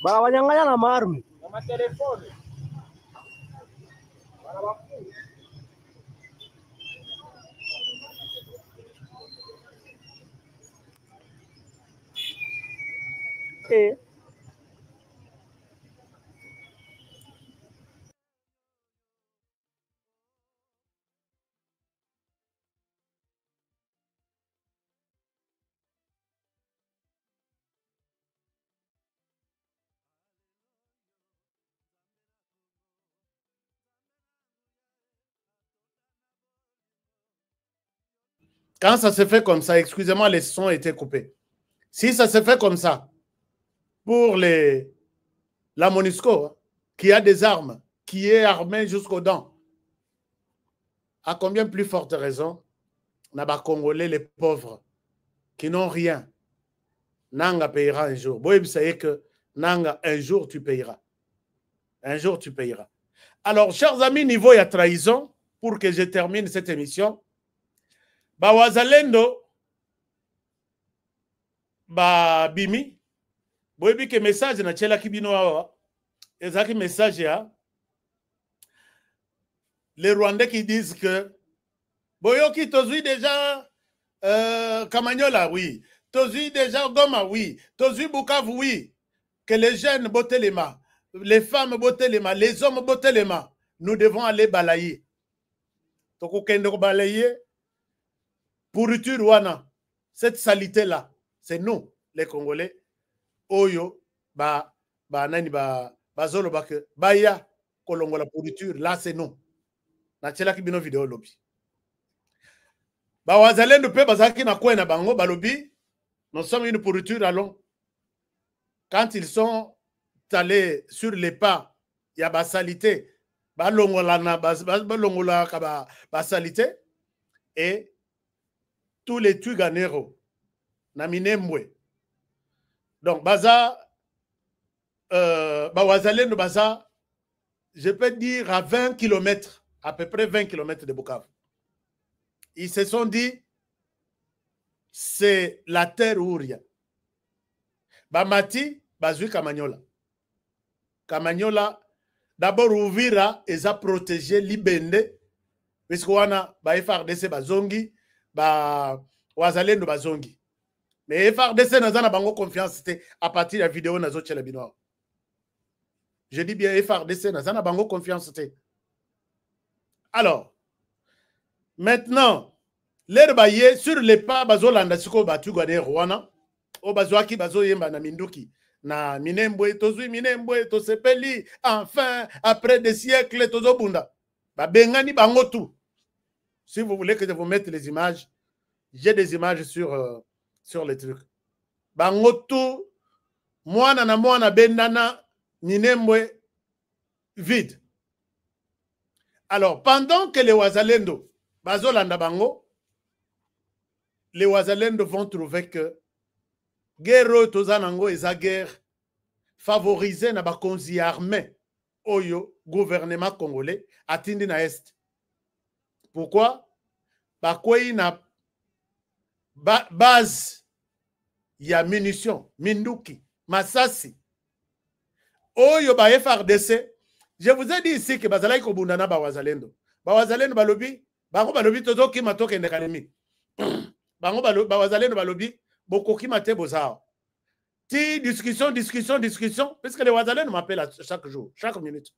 Wanyang'anya na maarmi. Quand ça se fait comme ça, excusez-moi, les sons étaient coupés. Si ça se fait comme ça, pour la Monisco, qui a des armes, qui est armée jusqu'aux dents, à combien plus forte raison, n'a pas Congolais, les pauvres, qui n'ont rien, Nanga payera un jour. Vous savez que Nanga, un jour, tu payeras. Un jour, tu payeras. Alors, chers amis, niveau ya trahison, pour que je termine cette émission, Wazalendo, Bimi, boyebi ke message na tchela kibino awa, ezaki message ya, les Rwandais qui disent que, boyoki tozui déjà Kamanyola, oui, tozui déjà Goma, oui, tozui Bukavu, oui, que les jeunes bottaient les mains, les femmes bottaient les mains, les hommes bottaient les mains, nous devons aller balayer. Toko kendo balayer, pourriture wana, cette salité-là, c'est nous, les Congolais. Oyo, zolo baya, kolongo la pourriture, là c'est nous. Na tchela ki bino vidéo lobby. Wazalendo pe bazaki na kwe na bango, balobi, nous sommes une pourriture allons. Quand ils sont allés sur les pas, il y a basalité, basalité, et tous les Tuganero, Naminembwe. Donc, Baza, Wazalendo Baza, je peux dire à 20 km, à peu près 20 km de Bukavu. Ils se sont dit, c'est la terre Ouria. Bamati, bazui Kamanyola. Kamanyola, d'abord Ouvira, ils ont protégé Libende, parce qu'on a FARDC bazongi, Wazalendo bazongi. Mais FARDC n'a pas confiance, c'était à partir de la vidéo dans les autres. Je dis bien FARDC n'a pas confiance. Alors, maintenant, l'air baillé sur les pas bazolanda siko batu gade Rwanda, o bazwaki bazo yemba na minduki. Na minembwe tozui minembwe to sepeli enfin après des siècles tozo bunda ba bengani bango tout. Si vous voulez que je vous mette les images, j'ai des images sur les trucs. Bango tout mwana na mwana bendana minembwe vide. Alors pendant que les Wazalendo bazolanda bango, les Wazalendo vont trouver que guerre tozanango eza guerre favorisée na bakonzi armée oyo gouvernement congolais atindi na est. Pourquoi? Bakwei na base ya munitions, minduki, masasi oyo ba FARDC. Je vous ai dit ici que bazalai ko bundana ba Wazalendo. Ba Wazalendo balobi, bango balobi tozoki matoke ndekalemi. Bango ba Wazalendo balobi bokoki mate bozao. Ti discussion, parce que les Wazalendo m'appellent chaque jour, chaque minute.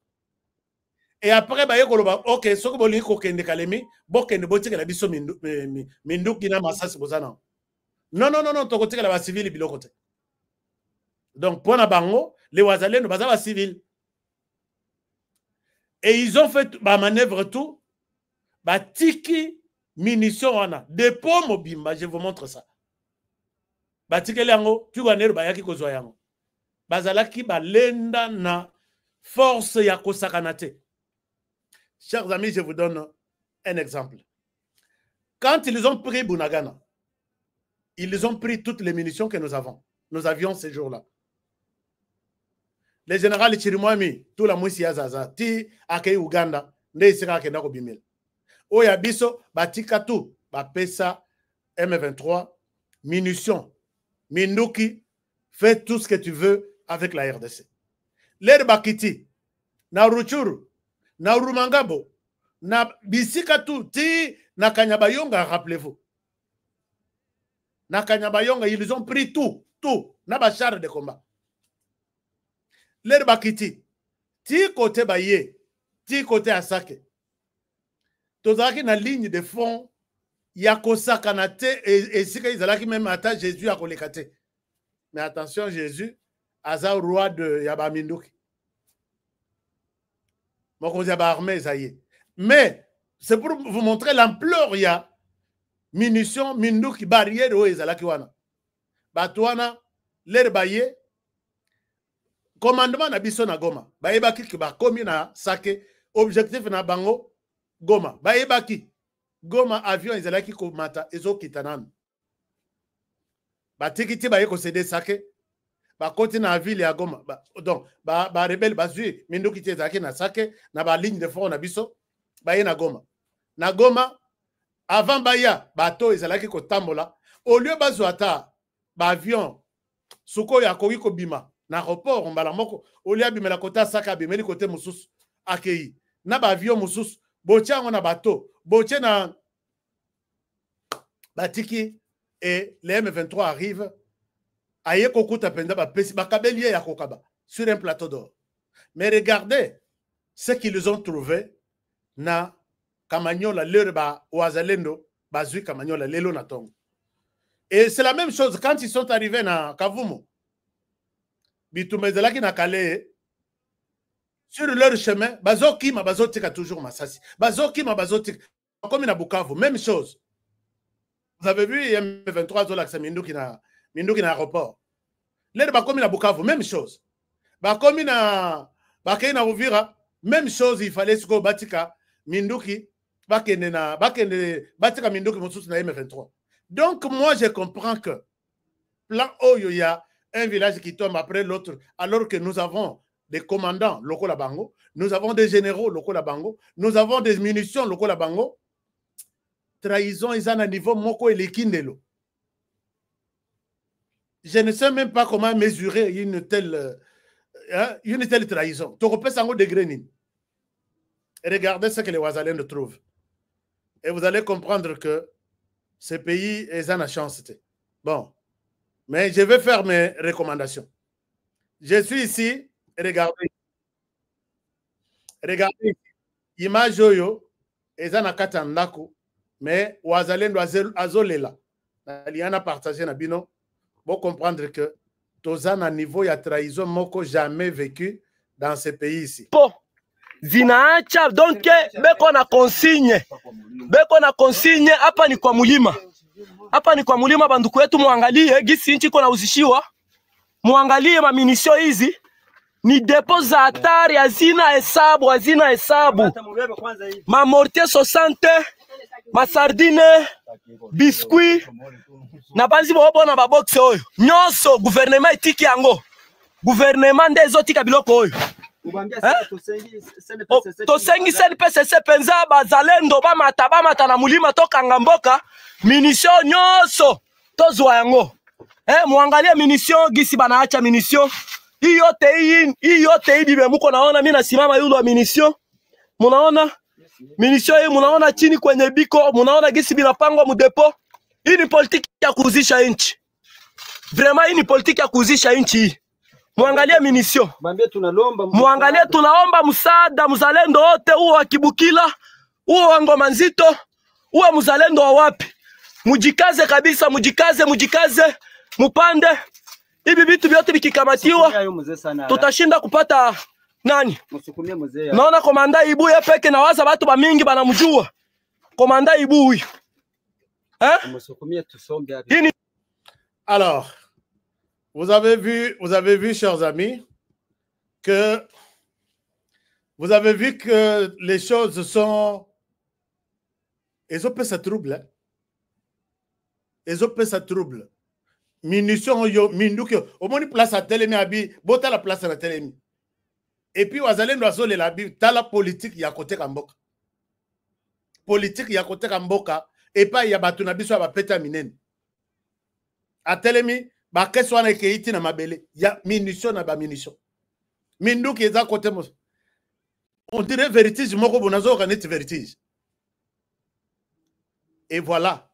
Et après, bah, ok, ce que vous voulez que vous kalemi, bokende botique la biso minduki na masasi bozana. Non, to côté la civil bilo côté. Donc, pour na bango, les Wazalendo bazaba civil. Et ils ont fait ma manœuvre tout, bah tiki munitions wana, dépôt mobimba, je vous montre ça. Batike lango, tu vas bayaki kozwa yango. Bazalaki balenda na force ya kosakanate. Chers amis, je vous donne un exemple. Quand ils ont pris Bunagana, ils ont pris toutes les munitions que nous avions ces jours-là. Le général Chirimwami, tout la mousi yazaza, ti akei Uganda, nde isika akenda ko bimel. Oya biso, batika tout, bapesa M23, munitions, minduki, fais tout ce que tu veux avec la RDC. L'air bakiti, na Ruchuru, na Urumangabo, na bisika tout, ti na Kanyabayonga, rappelez-vous. Na Kanyabayonga, ils ont pris tout, na bachar de combat. L'air bakiti, ti côté Baye, ti côté Asake. Tozaki na ligne de fond, Yakosa Kanate, et si ils allaient même attendre Jésus à Kolekate. Mais attention, Jésus, Aza roi de Yabaminduki. Mais c'est pour vous montrer l'ampleur, il y a munitions, minduki, barrière, où ils allaient wana. Batouana, l'air baye, commandement na biso na Goma. Baebaki ki ba komi na Sake, objectif na bango, Goma. Baebaki. Goma avion ezalaki ko mata ezokitanan. Ba tikiti ba yeko cédé Sake. Ba koti na ville ya Goma. Donc ba rebelle bazui minduki ezalaki na Sake na ba ligne de front na biso ba ye na Goma. Na Goma avant baya bato ezalaki ko tambola au lieu bazwata ba avion suko ya koyi ko bima na aéroport mbala moko au lieu bimela kota Saka bimeli côté mususu akei na ba avion mususu bochango na bato boche na batiki et les M23 arrivent aye kokuta penda ba pesi ba kabelie ya kokaba sur un plateau d'or. Mais regardez ce qu'ils ont trouvé na Kamanyola leur ba Wazalendo bazui Kamanyola lelo na tongo. Et c'est la même chose quand ils sont arrivés na Kavumu. Bitumezalaki na Kale sur leur chemin, bazokima bazotika toujours Masasi. Bazokima bazotika comme na Bukavu, même chose. Vous avez vu M23 Zolax Minduki na aéroport. L'air bakomi na Bukavu, même chose. Bakomi na bakei na Uvira, même chose, il fallait se go batika Minduki batika Minduki mususu na M23. Donc moi je comprends que plan Oyo il y a un village qui tombe après l'autre alors que nous avons des commandants locaux à Bango, nous avons des généraux locaux à Bango, nous avons des munitions locaux à Bango. trahison ils ont un niveau moko et l'équindelo. Je ne sais même pas comment mesurer une telle trahison. Tu repères ça au degré ni. Regardez ce que les Ouazalènes trouvent. Et vous allez comprendre que ce pays est en chance. Bon. Mais je vais faire mes recommandations. Je suis ici. Regardez. Regardez. Image yo. Ils en katandako. Mais Ouazalène azolela. Il y en a partagé na bino. Pour comprendre que Tozan à niveau, il y a trahison moko jamais vécu dans ce pays ici. Po, zinaacha donc beko na consigne. Beko na consigne hapa ni kwa mulima. Hapa ni kwa mulima banduku wetu muangalie gisi nchi kona uzishiwa. Muangalie maminisio hizi ni depo za hatari hazina hesabu. Ma mortier 60, ma sardine, biscuit. Na banzi bobo na baboxe oyo nyonso gouvernement etiki yango gouvernement ndezo tika biloko oyo tosengi CNPSC penza bazalendo bamata na mulima tokanga mboka munition nyonso tozwa yango muangalie munition gisi banaacha munition yote bibe muko naona mimi nasimama yulo wa munition munaona munition hii munaona chini kwenye biko munaona gisi binapangwa mu depo. Hii ni politiki ya kuuzisha nchi. Vraiment hii ni politiki ya kuuzisha nchi. Muangalie munition. Muangalie tunaomba msaada mzalendo wote uwe wa Kibukila, uwe wa Ngoma Nzito, uwe mzalendo wa wapi. Mujikaze kabisa, mujikaze, mupande. Hivi vitu vyote vikikamatiwa tutashinda kupata nani? Naona komanda Ibu ya peke na waza watu ba mingi banamjua. Komanda Ibu huyu. Alors, vous avez vu, chers amis, que les choses sont... Ils ont fait ça trouble. Munitions, au moins une place à Télémi, bota la place à Télémi. Et puis, vous allez nous assurer la Bible, t'as la politique, il y a côté Kamboka. Politique, il y a côté Kamboka. Et pas il y a batunabi soit bapeta minen. A Telemi, ba keso na keiti na mabele, il y a munition na ba munition. Mindu qui est à côté mo. On dirait vertige moko bonazo kaneti vertige. Et voilà.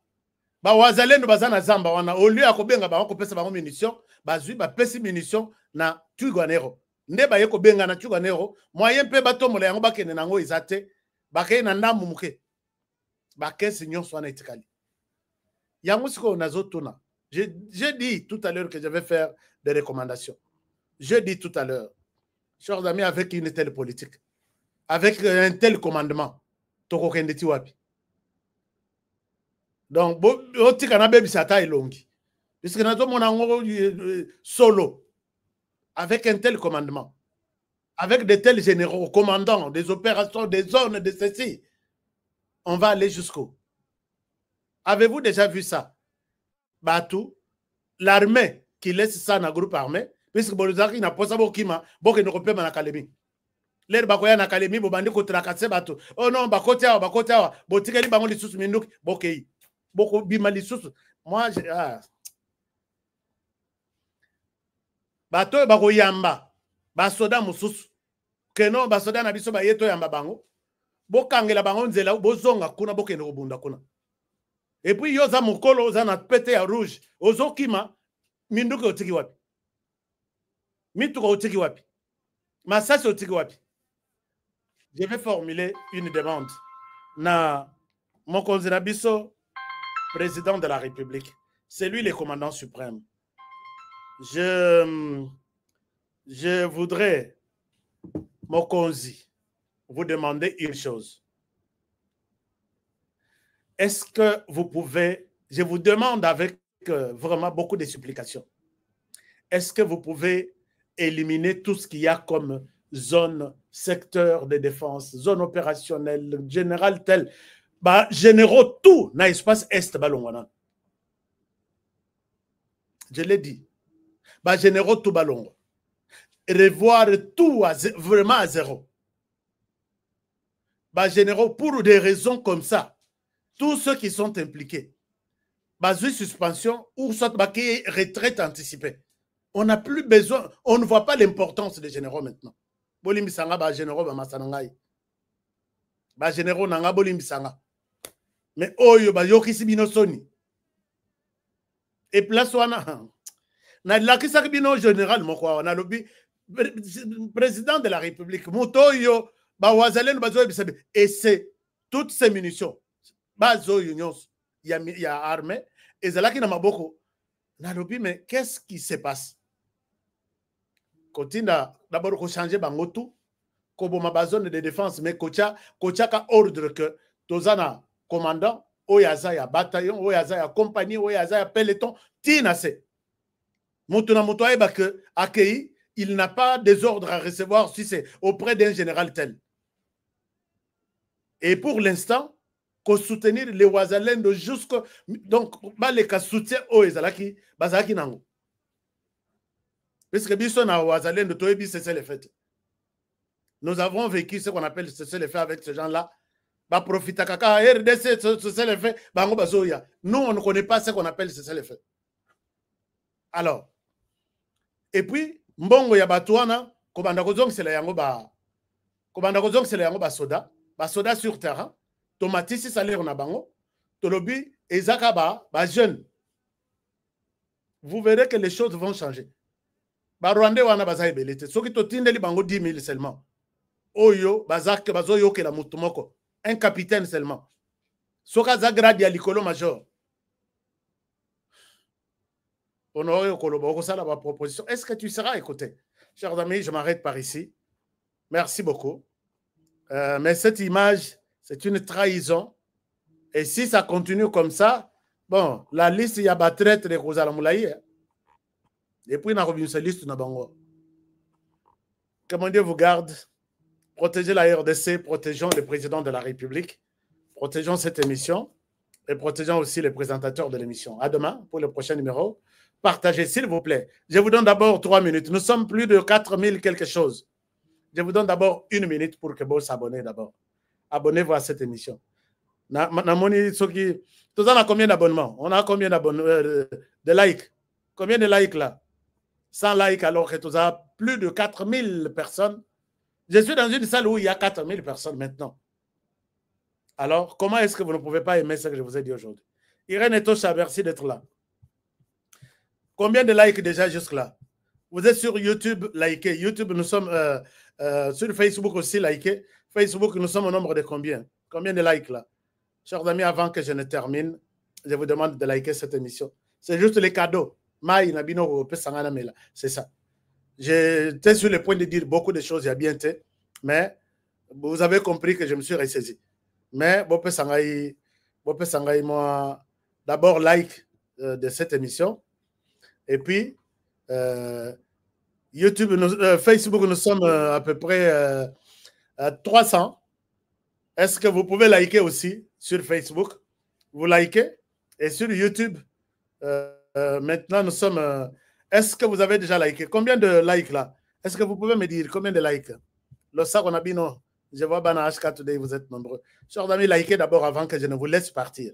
Ba wazalendo bazana zamba wana au lieu akobenga ba ko pesa ba munition, bazui ba pesi munition na Twigwanero. Nde ba yeko benga na Twigwanero, moyen pe bato mola yango bakene nango izate, bakene na ndamu muke. J'ai dit tout à l'heure que je vais faire des recommandations. Je dis tout à l'heure, chers amis, avec une telle politique, avec un tel commandement, donc, puisque solo, avec un tel commandement, avec de tels généraux, commandants, des opérations, des zones, de ceci, on va aller jusqu'où? Avez-vous déjà vu ça? Batou, l'armée qui laisse ça dans le groupe armé, puisque Bolozaki n'a pas ça, Bokima, Boké ne repère en académie. L'air Bakoya en académie, Bobandi Kotrakasse Batou. Oh non, Bakotia, Botikali Bango les sous Mindouk, Bokei. Boko Bimali sous. Moi, j'ai. Bato Bakoyamba, Basoda Moussous. Kenon, Basoda Nabiso Bayeto Yamba Bango. Bokangela bango nzela bozonga kuna bokende kobunda kuna. Et puis yoza mokolo oza na pete ya rouge ozokima minduko otiki wapi? Mituko otiki wapi? Masasi otiki wapi? Je vais formuler une demande na mokonzi na biso président de la République. C'est lui le commandant suprême. Je voudrais mokonzi vous demander une chose. Est-ce que vous pouvez, je vous demande avec vraiment beaucoup de supplications, est-ce que vous pouvez éliminer tout ce qu'il y a comme zone, secteur de défense, zone opérationnelle, général tel, bah, généraux, tout dans l'espace Est, Balongwana. Je l'ai dit. Bah, généraux, tout Balongwa. Revoir tout vraiment à zéro. Bah, généraux, pour des raisons comme ça, tous ceux qui sont impliqués, basé suspension ou soit retraite anticipée. On n'a plus besoin, on ne voit pas l'importance des généraux maintenant. Bolimbisanga ba généraux ba masanangai. Ba généraux nanga bolimbisanga. Mais oyo ba yokisi bino soni. Et place wana na lakisa bino général moko wana lobi président de la République motoyo ba wazalendo bazo bisabe et c'est toutes ces munitions bazo unions il y a armée et zalaki na maboko na lobi mais qu'est-ce qui se passe Kotinda d'abord ko changer bangotu ko boma ba zone de défense mais kocha ka ordre que tozana commandant oyaza ya bataillon oyaza ya compagnie oyaza ya peloton tina se mutuna mutoye ba que accueilli il n'a pas des ordres à recevoir si c'est auprès d'un général tel. Et pour l'instant, qu'on soutenir les Ouazalendo jusqu'au... Donc, les cas soutien aux Ezalaki, Bazaki Nango. Parce que Bisson a Ouazalendo, Toebi, c'est le fait. Nous avons vécu ce qu'on appelle cesser le fait avec ces gens-là. Ba profita kaka, RDC, cesser le fait, Bango Bazoya. Nous, on ne connaît pas ce qu'on appelle cesser le fait. Alors, et puis, mbongo ya batuana kobanda kozong c'est la yango ba soda sur terrain tomatisi salaire na bango tolobi ezaka ba jeune vous verrez que les choses vont changer ba rwandais wana bazai belete soki totindeli bango 10 000 seulement oyo bazak bazoyo ke la mutumoko un capitaine seulement soka za grade ya likolo major Honoré Okolobo, ça la proposition. Est-ce que tu seras écouté? Chers amis, je m'arrête par ici. Merci beaucoup. Mais cette image, c'est une trahison. Et si ça continue comme ça, bon, la liste, il y a pas traite de Rosala Moulaye. Et puis, on a revu cette liste. Que mon Dieu vous garde. Protégez la RDC, protégeons le président de la République, protégeons cette émission et protégeons aussi les présentateurs de l'émission. À demain pour le prochain numéro. Partagez, s'il vous plaît. Je vous donne d'abord 3 minutes. Nous sommes plus de 4000 quelque chose. Je vous donne d'abord 1 minute pour que vous s'abonnez d'abord. Abonnez-vous à cette émission. Tous on a combien d'abonnements? On a combien d'abonnements de likes? Combien de likes là? 100 likes alors que tu as plus de 4000 personnes. Je suis dans une salle où il y a 4000 personnes maintenant. Alors, comment est-ce que vous ne pouvez pas aimer ce que je vous ai dit aujourd'hui? Irène Etosha, merci d'être là. Combien de likes déjà jusque-là? Vous êtes sur YouTube, likez. YouTube, nous sommes sur Facebook aussi, likez. Facebook, nous sommes au nombre de combien? Combien de likes là? Chers amis, avant que je ne termine, je vous demande de liker cette émission. C'est juste les cadeaux. C'est ça. J'étais sur le point de dire beaucoup de choses il y a bien temps, mais vous avez compris que je me suis ressaisi. Mais moi, d'abord like de cette émission. Et puis, YouTube, Facebook, nous sommes à peu près 300. Est-ce que vous pouvez liker aussi sur Facebook? Vous likez. Et sur YouTube, maintenant, nous sommes... est-ce que vous avez déjà liké? Combien de likes là? Est-ce que vous pouvez me dire combien de likes? Le sac, on a bien, non. Je vois Bana HK Today, vous êtes nombreux. Chers amis, likez d'abord avant que je ne vous laisse partir.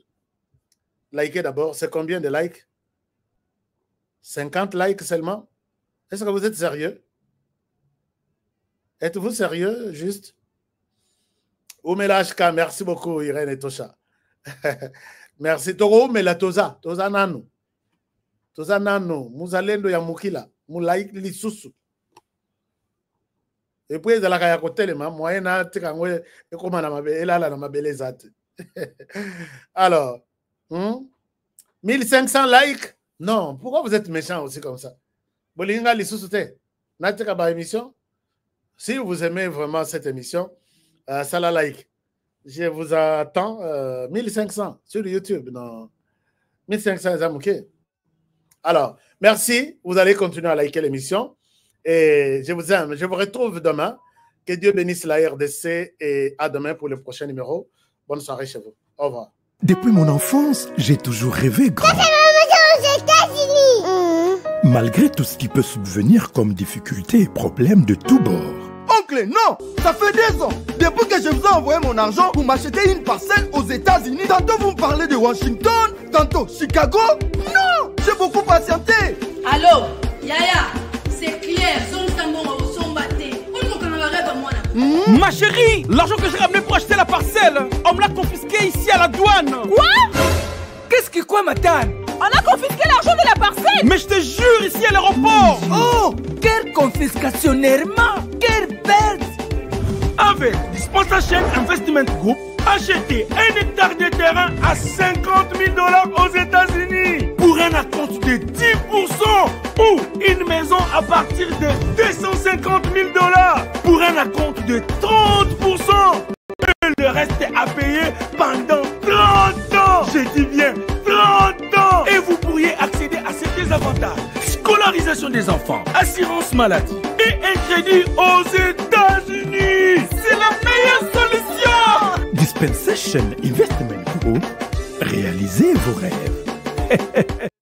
Likez d'abord. C'est combien de likes? 50 likes seulement? Est-ce que vous êtes sérieux? Êtes-vous sérieux, juste? Oumela HK, merci beaucoup, Irène et Tosha. Merci. Toro Oumela Toza, Toza Nano. Toza Nano, Muzalendo ya Mukila, Mulaik Lisusu. Et puis, la kaya kote le ma, moyena, tikangwe, et comment na mabe, elala na mabele zate. Alors, 1500 likes? Non, pourquoi vous êtes méchant aussi comme ça? Bolinga Lisusu te, natika ba émission? Si vous aimez vraiment cette émission, ça la like. Je vous attends 1500 sur YouTube. Non, 1500 ok. Alors, merci. Vous allez continuer à liker l'émission. Et je vous aime. Je vous retrouve demain. Que Dieu bénisse la RDC et à demain pour le prochain numéro. Bonne soirée chez vous. Au revoir. Depuis mon enfance, j'ai toujours rêvé grand. Malgré tout ce qui peut subvenir comme difficultés et problèmes de tous bords. On oncle, non. Ça fait 2 ans. Depuis que je vous ai envoyé mon argent pour m'acheter une parcelle aux États-Unis. Tantôt vous me parlez de Washington, tantôt Chicago. Non, j'ai beaucoup patienté. Allô, Yaya, c'est clair. Ma chérie, l'argent que j'ai ramené pour acheter la parcelle, on me l'a confisqué ici à la douane. Quoi? Qu'est-ce qui quoi, madame? On a confisqué l'argent de la parcelle. Mais je te jure, ici à l'aéroport. Oh, quelle confiscationnairement, quelle perte. Avec Dispensation Investment Group, achetez 1 hectare de terrain à 50 000 $ aux États-Unis pour un acompte de 10% ou une maison à partir de 250 000 $ pour un acompte de 30%. Et le reste est à payer pendant 30 ans. Je dis bien 30 ans. Et vous pourriez accéder à ces désavantages: scolarisation des enfants, assurance maladie et un crédit aux États-Unis. C'est la meilleure solution. Dispensation Investment Group, réalisez vos rêves.